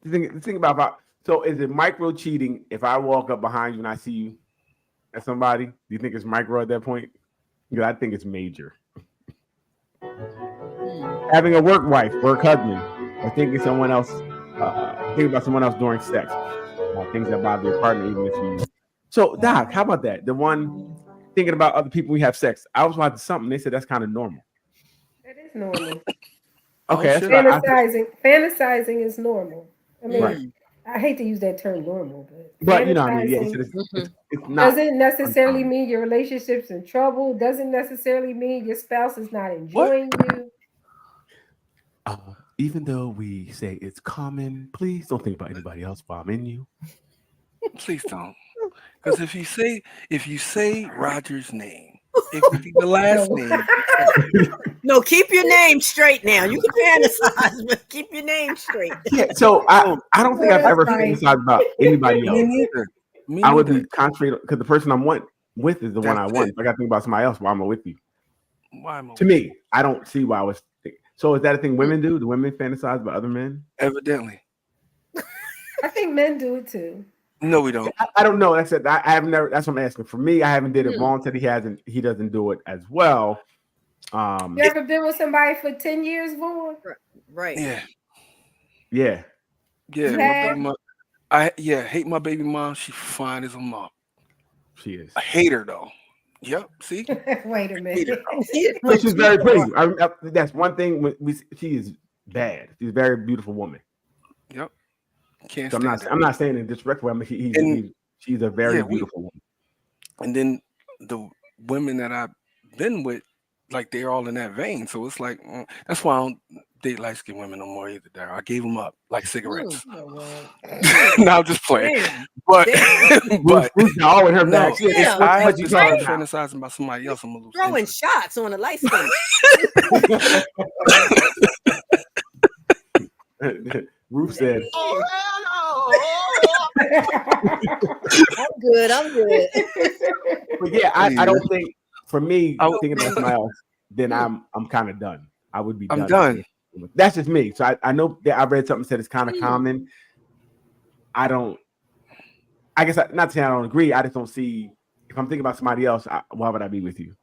Think about so is it micro cheating if I walk up behind you and I see you at somebody? Do you think it's micro at that point? Because I think it's major. Having a work wife, work husband, or thinking someone else, thinking about someone else during sex, things that bother your partner, even if you. So, Doc, how about that? The one thinking about other people we have sex. I was watching something. They said that's kind of normal. That is normal. Okay, that's shit. what I- Fantasizing is normal. I mean, Right. I hate to use that term normal, But you know, what I mean, yeah, fantasizing it's not. doesn't necessarily uncommon. mean your relationship's in trouble. Doesn't necessarily mean your spouse is not enjoying you. Even though we say it's common, please don't think about anybody else while I'm in you. Please don't. Because if you say Roger's name, it could be the last name. No, keep your name straight now. You can fantasize, but keep your name straight. Yeah, so I don't think I've ever That's right. fantasized about anybody Me else. neither. Me I would neither. be contrary because the person I'm with is the one I That's want. it. I got to think about somebody else while I'm with you. Why am I To me, I don't see why I was. So is that a thing women do? Do women fantasize about other men? Evidently. I think men do it too. No, we don't. I don't know. That's it. I have never. That's what I'm asking. For me, I haven't did it. Vaughn said he doesn't do it as well. You ever been with somebody for 10 years, Vaughn? Right. Yeah. Yeah. Yeah. You My have? baby mom, hate my baby mom. She fine as a mom. She is. I hate her though. Yep. See? Wait a minute. No, she's very pretty. That's one thing. She is bad. She's a very beautiful woman. Yep. Can't So stand I'm not saying in disrespectful. I mean, she's a very beautiful woman. And then the women that I've been with, like they're all in that vein. So it's like that's why I don't date light skinned women no more either. There, I gave them up like cigarettes. No, I'm just playing. Damn. But But all in her no, back. if I have to start about? fantasizing about somebody else, I'm gonna lose Throwing interest. shots on a light skin. Ruth said, I'm good. but yeah, I don't think for me I would- thinking about somebody else, then I'm kind of done. I would be I'm done. done. That's just me. So I know that I read something said it's kind of common. I guess not saying I don't agree. I just don't see if I'm thinking about somebody else, why would I be with you?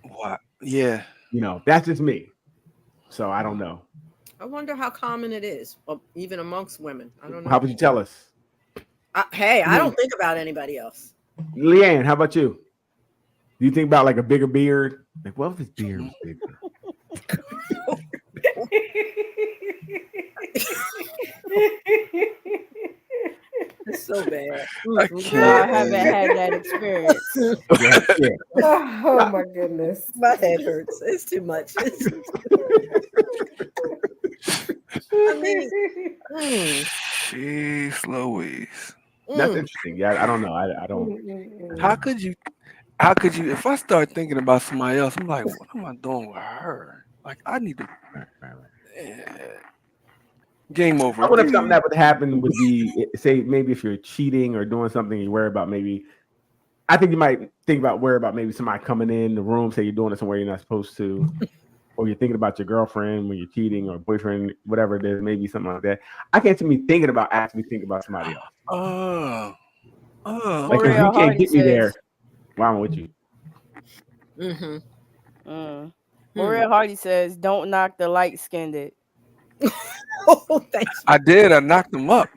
What? Yeah. You know, that's just me. So I don't know. I wonder how common it is, even amongst women. I don't know. How would you tell us? Hey, I don't think about anybody else. Leanne, how about you? Do you think about like a bigger beard? Like, what if his beard was bigger? It's so bad. No, I haven't had that experience. Oh my goodness. My head hurts. It's too much. Jeez Louise. That's interesting. Yeah, I don't know. I don't. How could you if I start thinking about somebody else, I'm like, what am I doing with her? Like I need to game over. I wonder if something that would happen would be, say, maybe if you're cheating or doing something, you worry about maybe. I think you might worry about maybe somebody coming in the room, say you're doing it somewhere you're not supposed to, or you're thinking about your girlfriend when you're cheating or boyfriend, whatever it is, maybe something like that. I can't see me thinking about somebody else. Like if you can't get me there, why am I with you? Maria Hardy says, "Don't knock the light skinned." Oh, thanks. I did. I knocked them up.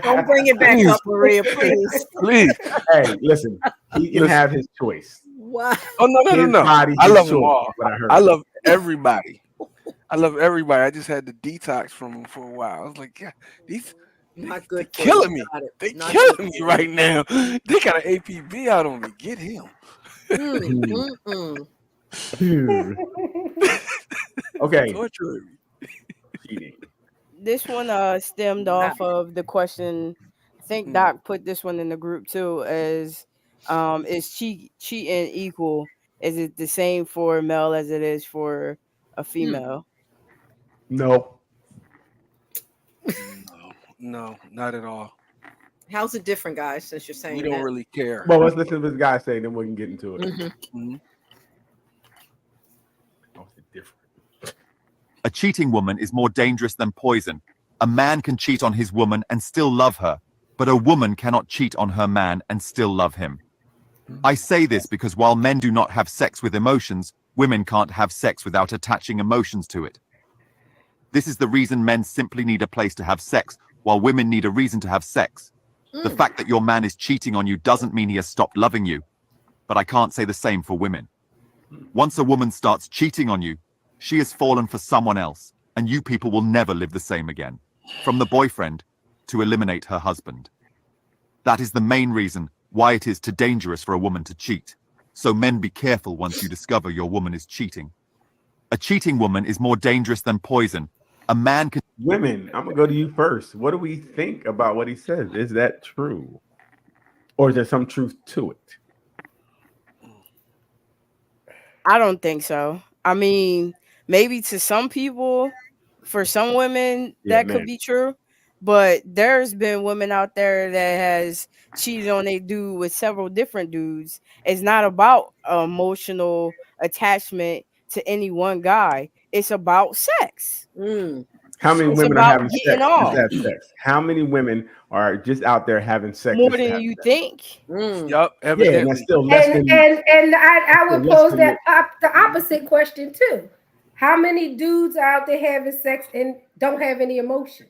Don't bring it back up, Maria, please. Please. Hey, listen, he can have his choice. What? Oh no. Body, I love them choice, all. I love everybody. I just had to detox from them for a while. I was like, yeah, these Not good. they're killing me. They They killing me right now. They got an APB out on me. Get him. Okay. Cheating. This one stemmed off of the question. I think Doc put this one in the group too. As is cheating equal? Is it the same for a male as it is for a female? No. No, not at all. How's it different, guys? Since you're saying We don't really care. Well, let's listen to this guy say, then we can get into it. A cheating woman is more dangerous than poison. A man can cheat on his woman and still love her, but a woman cannot cheat on her man and still love him. I say this because while men do not have sex with emotions, women can't have sex without attaching emotions to it. This is the reason men simply need a place to have sex, while women need a reason to have sex. The fact that your man is cheating on you doesn't mean he has stopped loving you, but I can't say the same for women. Once a woman starts cheating on you, she has fallen for someone else, and you people will never live the same again. From the boyfriend to eliminate her husband. That is the main reason why it is too dangerous for a woman to cheat. So men, be careful once you discover your woman is cheating. A cheating woman is more dangerous than poison. A man can... Women, I'm going to go to you first. What do we think about what he says? Is that true? Or is there some truth to it? I don't think so. I mean, maybe to some people, for some women, that could be true. But there's been women out there that has cheated on a dude with several different dudes. It's not about emotional attachment to any one guy. It's about sex. How many It's women are about having sex? getting off. Just have sex? How many women are just out there having sex? More just to than have you sex? think. Yup, Yeah, evidently. and that's still less than. And I would less pose than that the opposite question too. How many dudes are out there having sex and don't have any emotions?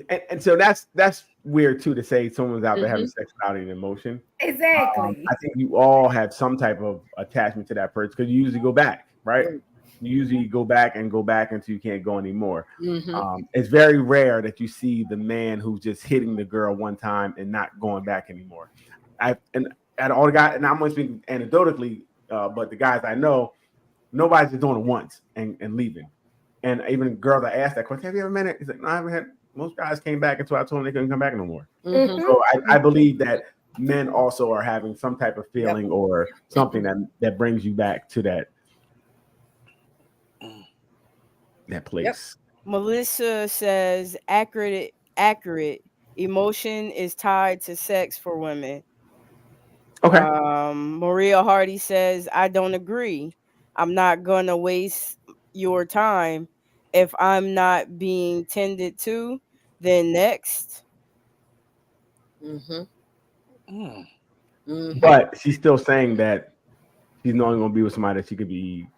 And so that's weird too, to say someone's out there having sex without any emotion. Exactly. I think you all have some type of attachment to that person because you usually go back, right? You usually go back until you can't go anymore. It's very rare that you see the man who's just hitting the girl one time and not going back anymore. And and all the guys, and I'm going to speak anecdotally, but the guys I know, nobody's just doing it once and leaving. And even girls I asked that question, have you ever met it? He's like, no, I haven't had. Most guys came back until I told them they couldn't come back no more. Mhm. So I believe that men also are having some type of feeling or something that brings you back to that place. Melissa says accurate. Emotion is tied to sex for women. Okay. Maria Hardy says, I don't agree. I'm not gonna waste your time if I'm not being tended to. Then next. Mhm. Mm. Mhm. But she's still saying that she's not going to be with somebody that she could be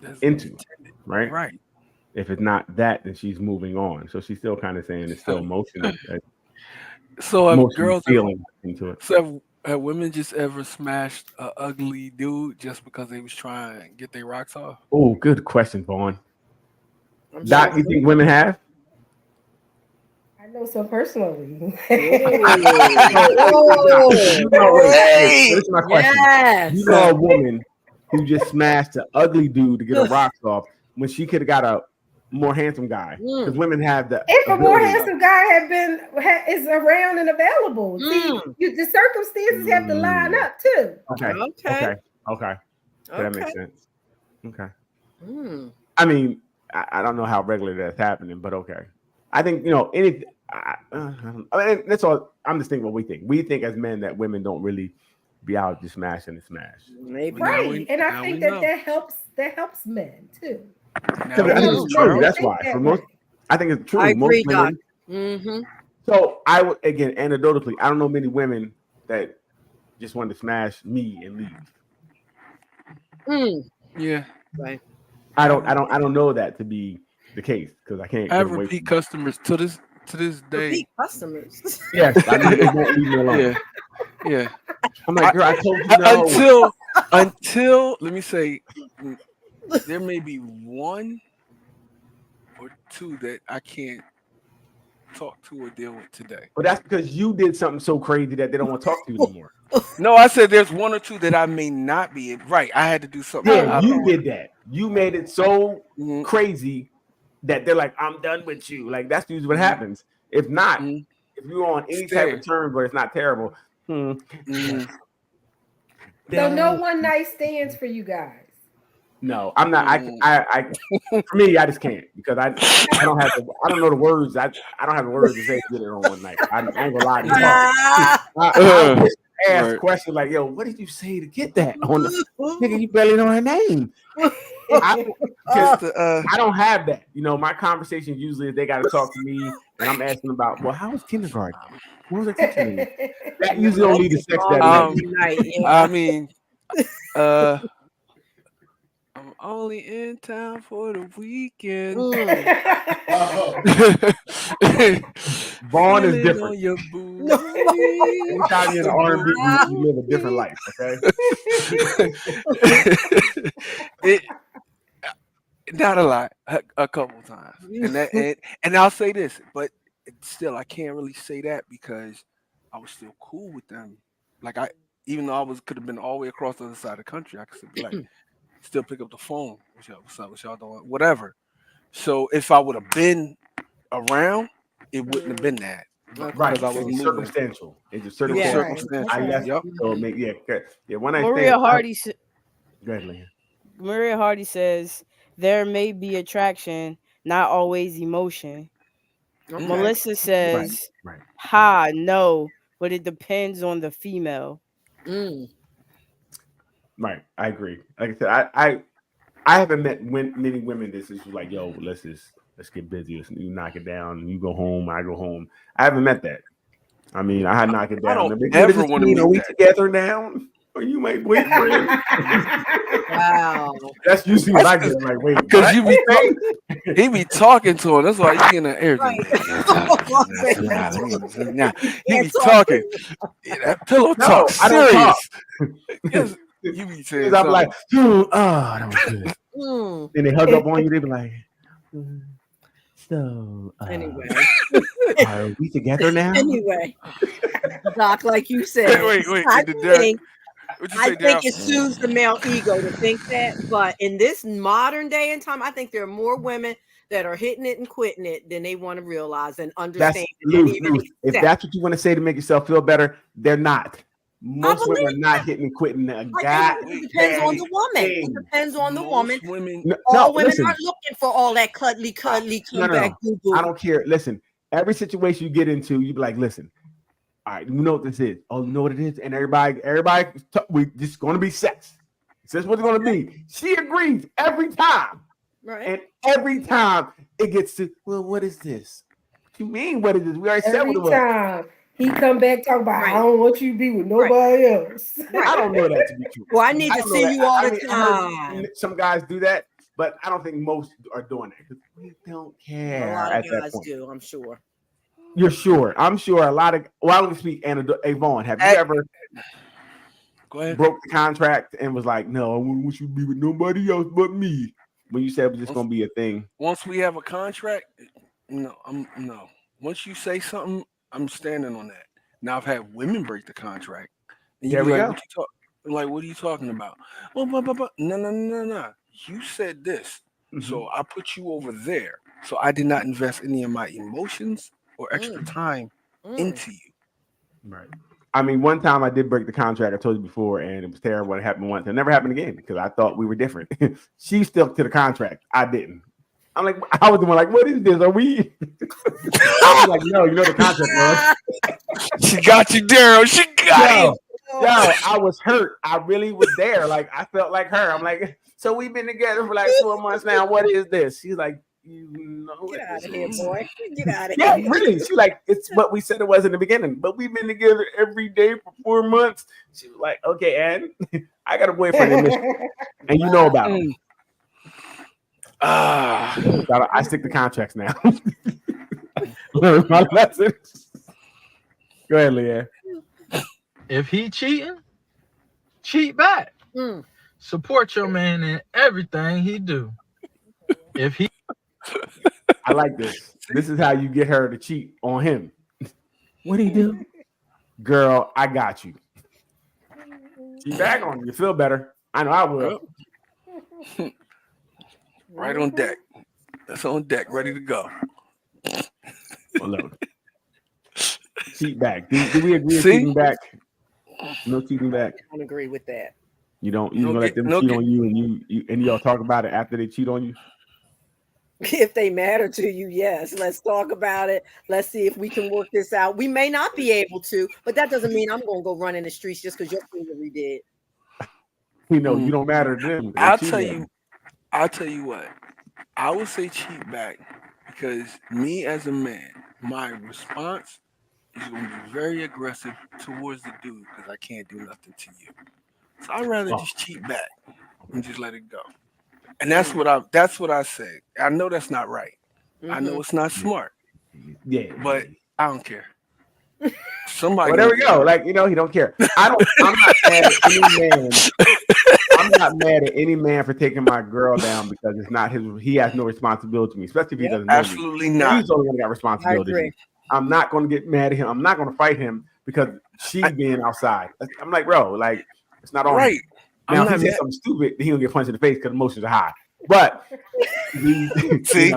That's into, right? right. If it's not that, then she's moving on. So she's still kind of saying it's still emotional. So have Emotional girls feeling into it. So have women just ever smashed an ugly dude just because they was trying to get their rocks off? Oh, good question, Vaughn. I'm Doc, sure. you think women have? I know so personally. Oh. This is my question. Yes. You know a woman who just smashed an ugly dude to get her rocks off when she could have got a more handsome guy? Because women have the If a more ability. handsome guy is around and available, see, the circumstances have to line up too. Okay. So that makes sense. Okay. Mm. I mean, I don't know how regularly that's happening, but okay. I think I mean, that's all. I'm just thinking what we think. We think as men that women don't really be out just smashing and smash. Maybe. Right, and I think that helps men too. I think it's true. That's why for most, I think it's true. I agree, most women. Doc. Mm-hmm. So I would again anecdotally, I don't know many women that just want to smash me and leave. Yeah. Right. I don't know that to be the case because I can't. I have get away repeat from customers to this day. Repeat customers. Yes, I know they won't leave me alone. Yeah. I'm like, girl, I told you no. Until let me say, there may be one or two that I can't talk to or deal with today. But that's because you did something so crazy that they don't want to talk to you anymore. No, I said there's one or two that I may not be right. I had to do something. Yeah, you did that. You made it so crazy that they're like, I'm done with you. Like that's usually what happens. If not, if you're on any type of terms where it's not terrible. So no one night stands for you guys. No, I'm not. I for me, I just can't because I don't have the, I don't know the words. I don't have the words to say to get it on one night. I ain't gonna lie to you. I just ask questions like, "Yo, what did you say to get that on the nigga? You barely know her name." I don't have that. You know, my conversations usually they got to talk to me, and I'm asking about, well, how was kindergarten? What was I teaching me? That usually don't lead to sex that night. I mean, I'm only in town for the weekend. Vaughn is different. Anytime you're in R&B, you live a different life, okay? Not a lot, a couple times, and I'll say this, but still, I can't really say that because I was still cool with them. Like even though could have been all the way across the other side of the country, I could still be like, still pick up the phone. What's up? What y'all doing? Whatever. So if I would have been around, it wouldn't have been that. Right. It's circumstantial. It's a circumstantial. I left. So when I Maria Hardy. Go ahead, Leah. Maria Hardy says there may be attraction, not always emotion. Okay. Melissa says, no, but it depends on the female. Right, I agree. Like I said, I haven't met many women that is like, yo, let's get busy. You knock it down, and you go home. I go home. I haven't met that. I mean, I had knock it down. I don't ever want to meet Are we together now? Are you my boyfriend? Wow. That's usually what I get. Like, wait, because he be talking to her. That's why you getting an everything. He be talking. That pillow talk. I don't talk. Yes, you be saying. I'm like, that was good. Then they hug up on you. They be like, so anyway, are we together now? Anyway. Doc, like you said. Wait. I Did Derek- think, What you say, I think Daryl? it soothes the male ego to think that. But in this modern day and time, I think there are more women that are hitting it and quitting it than they want to realize and That's understand. and Luz, even Luz, if accept. that's what you want to say to make yourself feel better, they're not. Most women are believe not hitting and quitting. A Like, God, it depends on the woman. It depends on the woman. Most women. All women listen. aren't looking for all that cuddly, come No. back, boo boo. I don't care. Listen, every situation you get into, you be like, listen, all right, you know what this is. Oh, you know what it is? And everybody, we just going to be sex. This is what it's going to be. She agrees every time. Right. And every time it gets to, well, what is this? What you mean, what is this? We already said Every what it was. time he come back talk about, Right. I don't want you to be with nobody else. I don't know that to be true. Well, I need to don't know see that. you all I the mean, I heard time. some guys do that, but I don't think most are doing that because we don't A care lot at of that guys point. do, I'm sure. You're sure? I'm sure a lot of. Well, I don't speak Avon. Have you ever Go ahead. broke the contract and was like, "No, I wouldn't want you to be with nobody else but me"? When you said it was just going to be a thing. Once we have a contract, no. Once you say something, I'm standing on that. Now I've had women break the contract. And you There be we like, go. what are you talking about? Well, no. You said this. Mm-hmm. So I put you over there. So I did not invest any of my emotions or extra time into you. Right. I mean, one time I did break the contract. I told you before, and it was terrible. It happened once. It never happened again because I thought we were different. She stuck to the contract. I didn't. I'm like, I was the one like, what is this? Are we? I was like, no, you know the contract was. She got you, Daryl. She got you. Yo, I was hurt. I really was there. Like, I felt like her. I'm like, so we've been together for like 4 months now. What is this? She's like, you know, Get out of here, boy. Get out of yeah, here. really. She like, it's what we said it was in the beginning, but we've been together every day for 4 months. She was like, okay, and I got a boyfriend in Michigan, and you know about him. I stick to contracts now. Learn my lesson. Go ahead, Leanne. If he cheating, cheat back. Support your man in everything he do. If he, I like this. This is how you get her to cheat on him. What do you do? Girl, I got you. Cheat back on you. Feel better. I know I will. Right on deck. That's on deck, ready to go. Well, look. Cheat back. Do we agree on See? cheating back? No cheating back. I don't agree with that. You don't. You gonna let them cheat on you, and y'all talk about it after they cheat on you. If they matter to you, yes. Let's talk about it. Let's see if we can work this out. We may not be able to, but that doesn't mean I'm going to go run in the streets just because your family did. You know, you don't matter to them. I'll tell you what. I would say cheat back because me as a man, my response is going to be very aggressive towards the dude because I can't do nothing to you. So I'd rather just cheat back and just let it go. And that's what I say. I know that's not right. I know it's not smart. Yeah, but I don't care. Somebody. Well, there we go. Like, you know, he don't care. I'm not mad at any man. I'm not mad at any man for taking my girl down because it's not his. He has no responsibility to me, especially if he doesn't know absolutely me. not. He's only gonna got responsibility. I agree. I'm not gonna get mad at him. I'm not gonna fight him because she's being outside. I'm like, bro, like it's not on right. him. Now, if he says something stupid, then he'll get punched in the face because emotions are high. But see,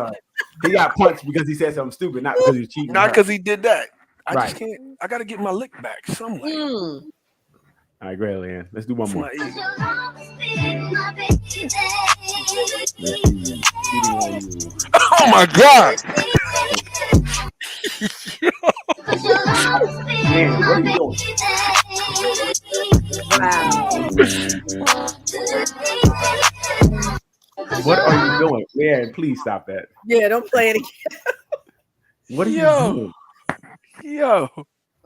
he got punched because he said something stupid, not because he's cheating. Not because he did that. I Right. just can't. I got to get my lick back somewhere. All right, great, Leanne. Let's do one more. Oh my God! Man, what are you doing? What are you doing? Leanne, please stop that. Yeah, don't play it again. What are you doing? Yo.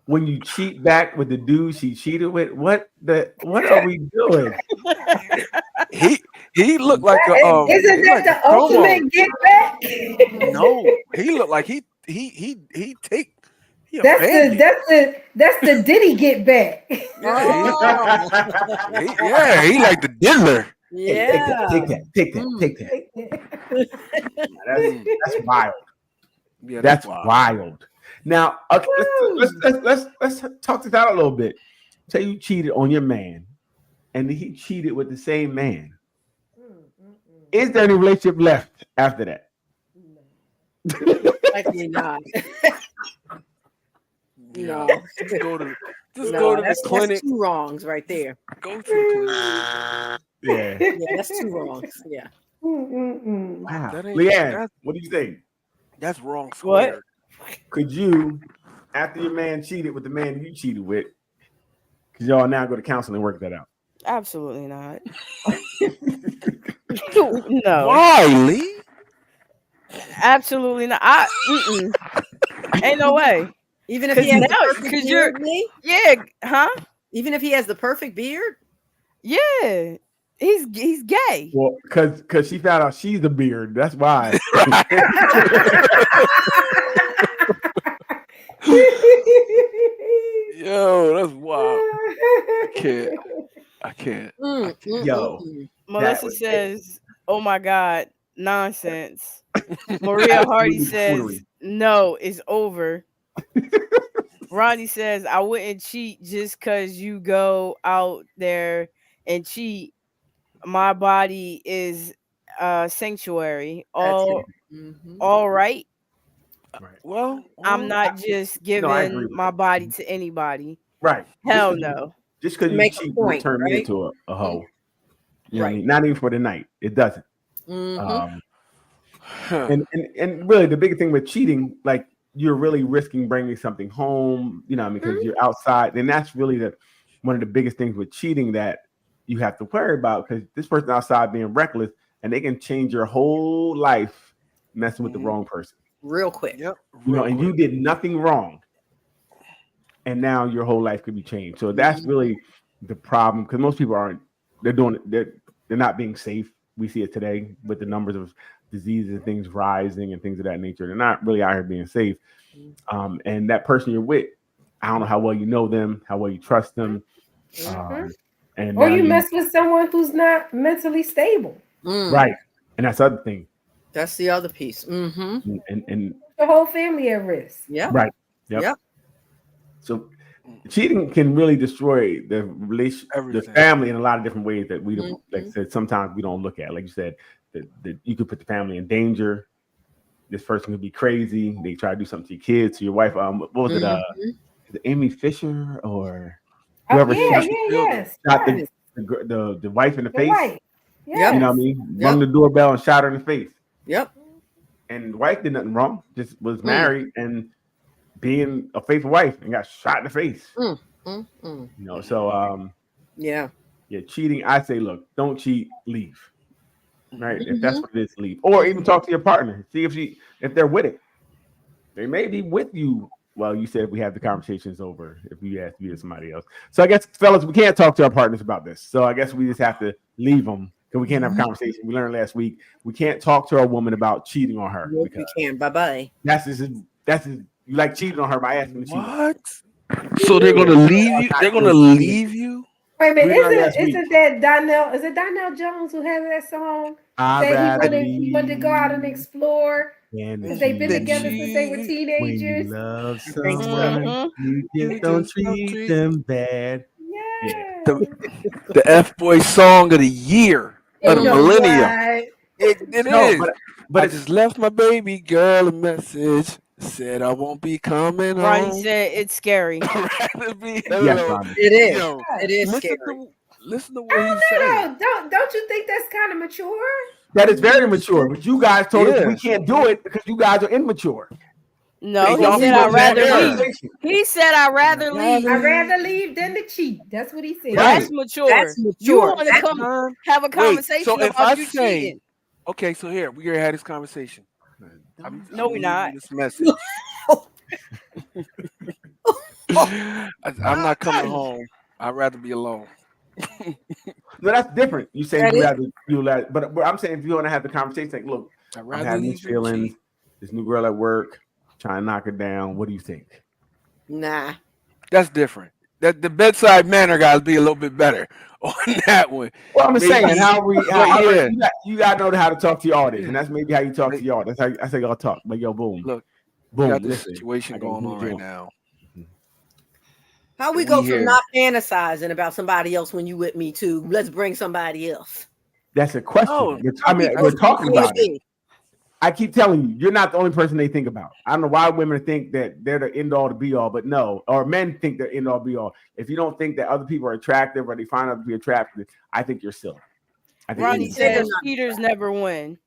When you cheat back with the dude she cheated with, what are we doing? He looked like a Isn't that the ultimate get back? No, he looked like he take. That's the Diddy get back. He like the diddler. Yeah. Take that. That's wild. Yeah, that's wild. Now, okay, let's talk this out a little bit. Say you cheated on your man, and he cheated with the same man. Is there any relationship left after that? Likely not. No. Just go to No, the that's clinic. two wrongs right there. Go to the clinic. Yeah. Yeah, that's two wrongs. Yeah. Wow. That ain't- Leanne, that's- what do you think? That's wrong. What? Squared. Could you, after your man cheated with the man you cheated with, could y'all now go to counseling and work that out? Absolutely not. No. Why, Lee? Absolutely not. Ain't no way. Even if he has the perfect because you're beard, Lee? yeah, huh? Even if he has the perfect beard? Yeah. He's gay. Well, because she found out she's the beard. That's why. Yo, that's wild. I can't. Yo. Melissa says, "Oh my God, nonsense." Maria Hardy says, "No, it's over." Ronnie says, "I wouldn't cheat just because you go out there and cheat. My body is sanctuary. All right. Well, I'm not just giving agree with my body to anybody. Right. Hell no. Just because you Make a cheat point, will turn me right? into a hoe. You know what I Right. mean? Not even for the night. It doesn't. Mhm. And really the big thing with cheating, like you're really risking bringing something home, you know, because you're outside. And that's really one of the biggest things with cheating that you have to worry about, because this person outside being reckless and they can change your whole life messing with the wrong person. Real quick. Yep. You know, and you did nothing wrong. And now your whole life could be changed. So that's really the problem, because most people they're not being safe. We see it today with the numbers of diseases and things rising and things of that nature. They're not really out here being safe. And that person you're with, I don't know how well you know them, how well you trust them. And Or now you mess with someone who's not mentally stable. right. And that's the other thing. That's the other piece. Mm-hmm. And The whole family at risk. Yeah. right. Yep. So cheating can really destroy the relation, the Everything. family in a lot of different ways that we don't, like I said, sometimes we don't look at. Like you said, that you could put the family in danger. This person could be crazy. They try to do something to your kids, to your wife. What was it? Is it Amy Fisher or whoever Yes. shot the wife in the face? Right. You know what I mean? Rung the doorbell and shot her in the face. Yep. And the wife did nothing wrong. Just was married and being a faithful wife and got shot in the face. You know, so yeah, cheating. I say, look, don't cheat, leave. Right? If that's what it is, leave. Or even talk to your partner. See if they're with it. They may be with you. Well, you said we have the conversations over if you ask me or somebody else. So I guess, fellas, we can't talk to our partners about this. So I guess we just have to leave them because we can't have a conversation. We learned last week we can't talk to our woman about cheating on her. Yes, we can. Bye-bye. That's you like cheating on her by asking to cheat. What? So they're gonna leave you? They're gonna leave you? Wait a minute, We learned last isn't that Donnell? Is it Donnell Jones who has that song? He wanted to go out and explore. Because they've been together since they were teenagers. When you love someone, you just don't treat them bad. Yeah. The F-boy song of the year of the You know millennium. what? It No, is. but I just left my baby girl a message. Said I won't be coming Ronnie home. said it's scary. Rather be Yes, alone. Ronnie. It is. Yo, It is listen scary. listen to what he's saying. No, don't you think that's kind of mature? that is very mature. But you guys told us we Yes. can't do it because you guys are immature. No, Y'all he said people I'd rather have leave. He said I'd rather leave. I'd rather leave than to cheat. That's what he said. That's mature. That's You mature. want to come have a conversation so if about I you say, cheating? okay, so here we already had this conversation. No, we're leaving not. This message. I'm not coming home. I'd rather be alone. No, that's different. You say That you is- rather, but I'm saying if you want to have the conversation, like, look, I'd I'm rather having leave these than feelings. cheat. This new girl at work, trying to knock her down. What do you think? Nah. That's different. That the bedside manner got to be a little bit better on that one. Well, I'm just Maybe- saying yeah. you got to know how to talk to your audience, and that's maybe how you talk to your audience. That's how y'all talk. Like, yo, boom. Look, Boom. got this listen, situation I got going you on right doing. now. How we We go here. from not fantasizing about somebody else when you with me to let's bring somebody else? That's a question. Oh, I mean, How we're we talking go about it. from I keep telling you, you're not the only person they think about. I don't know why women think that they're the end all to be all, but no, or men think they're end all be all. If you don't think that other people are attractive or they find others to be attractive, I think you're silly. I think Ronnie you're They're says not cheaters never win.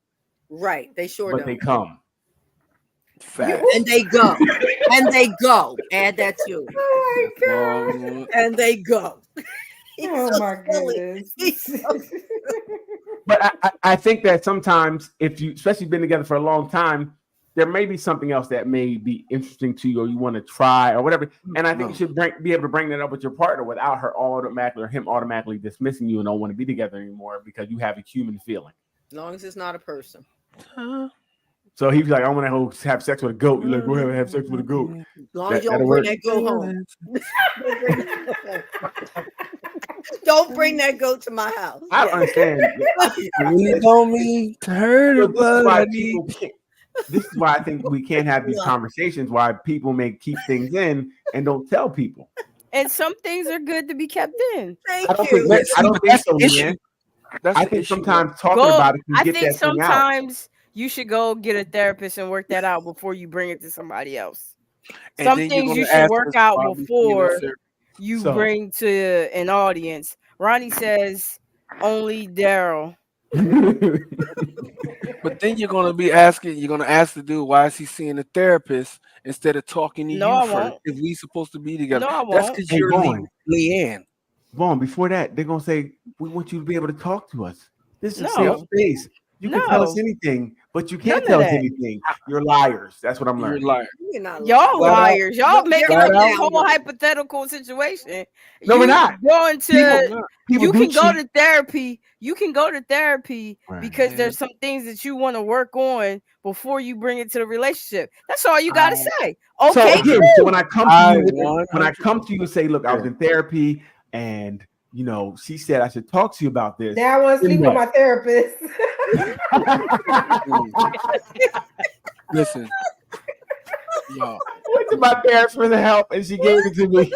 Right, they sure but don't. they come. Facts. And they go. And they go. Add that too. Oh my god. And they go. He's Oh so my silly. goodness. He's so But I think that sometimes if you, especially been together for a long time, there may be something else that may be interesting to you or you want to try or whatever. And I think you should be able to bring that up with your partner without her automatically or him automatically dismissing you and don't want to be together anymore because you have a human feeling. as long as it's not a person. So he was like, I want to have sex with a goat. You're like, go ahead and have sex with a goat. As long as you That'll don't bring work. that goat home. Don't bring that goat to my house. I don't understand. Really don't mean to hurt her, but I need. This is why I think we can't have these conversations. Why people may keep things in and don't tell people. And some things are good to be kept in. Thank I don't you. think I don't think so, issue. man. That's I the think issue. sometimes talking Go, about it can I get think that thing out. sometimes you should go get a therapist and work that out before you bring it to somebody else. And Some then you're things gonna you should ask work us out why we before feel uncertain. you So- bring to an audience. Ronnie says only Daryl. But then you're gonna be asking. You're gonna ask the dude why is he seeing a therapist instead of talking to No, you I first? won't. If we supposed to be together, No, I that's won't. because Hey, you're Vaughn. Leanne. Vaughn, before that, they're gonna say, we want you to be able to talk to us. This is a No. safe space. You can tell us No. anything, but you None can't of tell us that. anything. You're liars. That's what I'm You're a learning. liar. You're not Y'all Flat out. liars. Y'all making Flat up out. this whole hypothetical situation. No, we're not. Going to People you do can go cheat. to therapy. You can go to therapy Right. because Yeah. there's some things that you want to work on before you bring it to the relationship. That's all you gotta say. So Okay, again, so when I come to you, when I 100% come to you and say, look, I was in therapy, and you know, she said I should talk to you about this. Now I want to sleep with What? my therapist. Listen, y'all, I went to my parents for the help, and she gave it to me.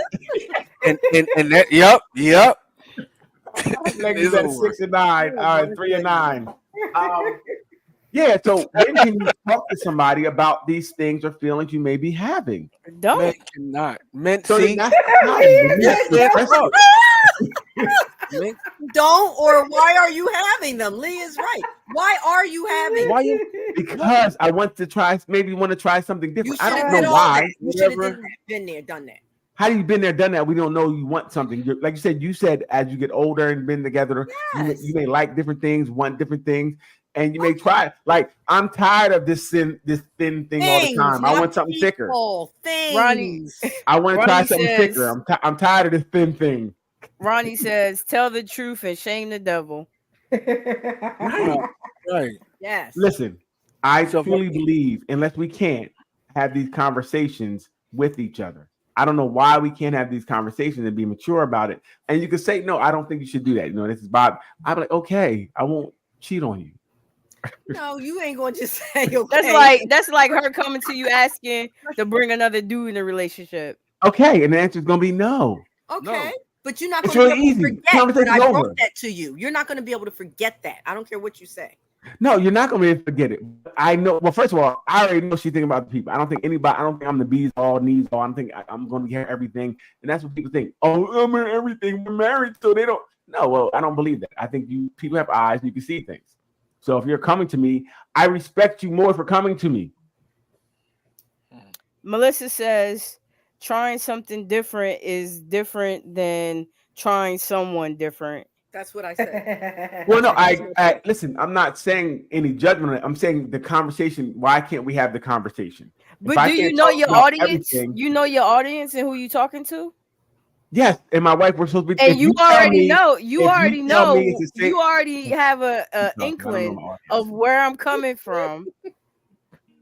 and that, yep. Like you It's said, over. 6 and 9. All right, 3 and 9. Yeah. So when can you talk to somebody about these things or feelings you may be having? don't. Men cannot. Men So see. that's the time. You have to Yeah, express fuck. it. Men, Don't, or why are you having them? Lee is right. Why are you having why you? Because I want to try, maybe want to try something You different. should I have don't did know all why. that. You should have Never- been there, done that. How do you been there, done that? We don't know you want something. Like you said, as you get older and been together, Yes. you may like different things, want different things, and you may try. Like I'm tired of this thin thing all the time. I not want something thicker. people, Things. Ronnie- I want to try Ronnie something says- thicker. I'm tired of this thin thing. Ronnie says, tell the truth and shame the devil. Right. Yes. Listen, I So- truly believe unless we can't have these conversations with each other. I don't know why we can't have these conversations and be mature about it. And you can say, no, I don't think you should do that. You know, this is Bob. I'm like, okay, I won't cheat on you. No, you ain't going to just say okay. That's like her coming to you asking to bring another dude in a relationship. Okay, and the answer is gonna be no. Okay. But you're not It's going to really be able to easy. forget that I Conversation's over. brought that to you. You're not going to be able to forget that. I don't care what you say. No, you're not gonna be able to forget it. I know. Well, first of all, I already know she's thinking about the people. I don't think I'm the bees all, knees all. I don't think I'm gonna get everything. And that's what people think. Oh, I'm in everything. We're married, so they don't. No, well, I don't believe that. I think people have eyes and you can see things. So if you're coming to me, I respect you more for coming to me. Melissa says, trying something different is different than trying someone different. That's what I said. Well, no, I listen. I'm not saying any judgment on it. I'm saying the conversation. Why can't we have the conversation? But do you know your audience? You know your audience and who you talking to? Yes, and my wife, we're supposed to be. And if you tell already me- know. if You already tell know. me it's the same- You already have a No, I don't know inkling my audience. of where I'm coming from,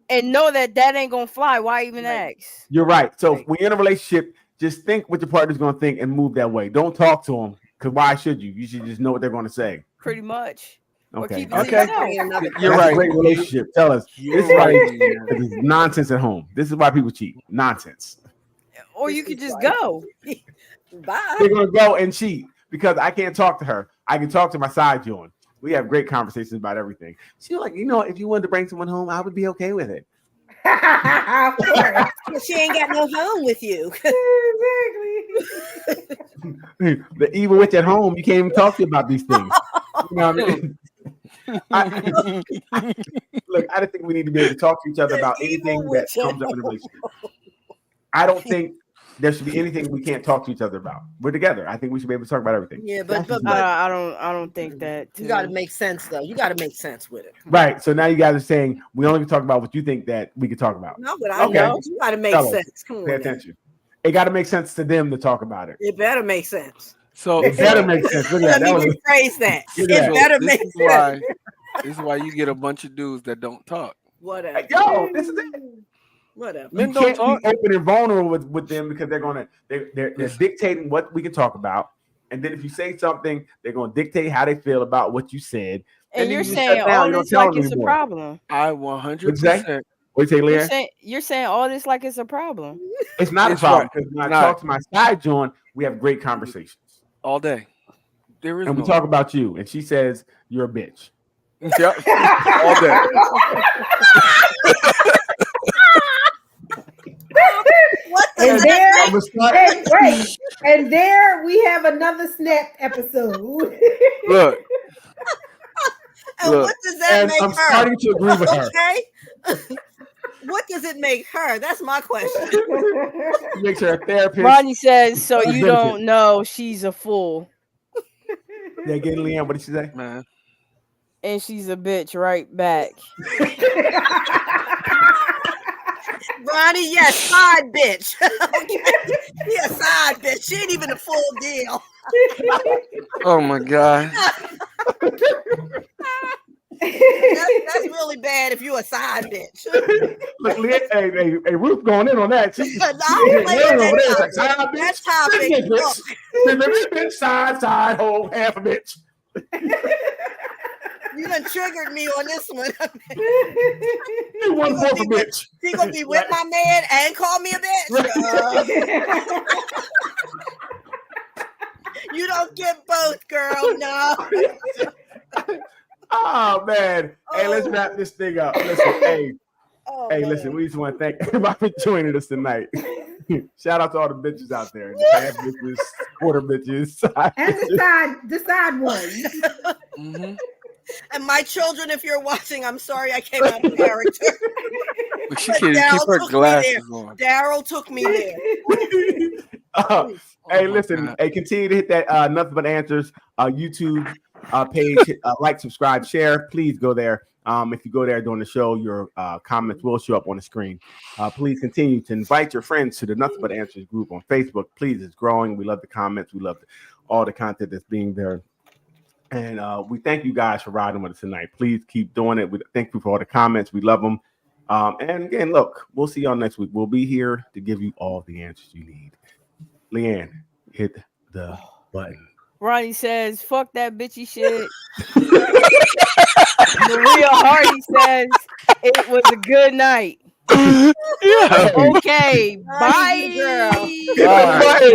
and know that ain't gonna fly. Why even ask? You're right. So when you're in a relationship, just think what your partner's going to think and move that way. Don't talk to them because why should you? You should just know what they're going to say. Pretty much. Okay. keep it to Okay. yourself. You're That's right. a great relationship. Tell us. You're This is why right. there's nonsense at home. This is why people cheat. Nonsense. Or you could just go. Bye. They're gonna go and cheat because I can't talk to her. I can talk to my side joint. We have great conversations about everything. She was like, if you wanted to bring someone home, I would be okay with it. Of course. But she ain't got no home with you. Exactly. The evil witch at home, you can't even talk to you about these things. You know what I mean? Look, I don't think we need to be able to talk to each other about anything that comes up in a relationship. I don't think there should be anything we can't talk to each other about. We're together. I think we should be able to talk about everything. Yeah, but I don't think that. you got to make sense though. You got to make sense with it. Right. So now you guys are saying we only can talk about what you think that we can talk about. No, but I Okay. know you got to make Fellas, sense. Come on, Pay now. attention. It got to make sense to them to talk about it. It better make sense. So It better make sense. Look at Let that. me That was- rephrase that. Look It at that. better this make is sense. why this is why you get a bunch of dudes that don't talk. Whatever. Yo, this is it. Whatever. Men You don't can't talk. be open and vulnerable with them because they're dictating what we can talk about. And then if you say something, they're gonna dictate how they feel about what you said. And then you're you saying shut down, all you don't this tell like them it's a anymore. problem. I What'd you say? 100%. What you say, Leah? You're saying all this like it's a problem. It's not a It's problem right. because when I It's not. talk to my side John, we have great conversations. All day. There is And we no talk about you. And she says you're a bitch. Yep. All day. What And does there, I'm gonna start- hey, wait, and there we have another snapped episode. Look. and Look, what does that and make I'm her? starting to agree with her. Okay. What does it make her? That's my question. She makes her a therapist. Ronnie says, so Benefit. you don't know she's a fool Yeah, again, Leanne, what did she say? Man. and she's a bitch right back. Ronnie, yes, side bitch. Okay. Yeah, side bitch. She ain't even a full deal. Oh my God. That's really bad if you a side bitch. Look, Leanne, hey, Ruth going in on that. She, But I'm playing over there, that like, side bitch, That topic. bitch, Look, bitch, side, whole, half a bitch. you done triggered me on this one. You 1/4 a bitch. He gonna be with my man and call me a bitch. You don't get both, girl. No. Oh man. Hey, let's wrap this thing up. Listen, hey, Oh, listen, we just want to thank everybody for joining us tonight. Shout out to all the bitches out there. The bad bitches, quarter bitches, side And bitches. the side one. Mm-hmm. And my children, if you're watching, I'm sorry I came out of character. But she But can't Daryl keep her took me glasses there. on. Daryl took me there. Hey, my listen, God. hey, continue to hit that Nothing But Answers YouTube page. Hit, like, subscribe, share. Please go there. If you go there during the show, your comments will show up on the screen. Please continue to invite your friends to the Nothing But Answers group on Facebook. Please, it's growing. We love the comments. We love all the content that's being there. And we thank you guys for riding with us tonight. Please keep doing it. We thank you for all the comments. We love them. And again, look, we'll see y'all next week. We'll be here to give you all the answers you need. Leanne, hit the button. Ronnie says, fuck that bitchy shit. Maria Hardy says, it was a good night. Yeah. Okay, Bye, bye. girl. Hit the button.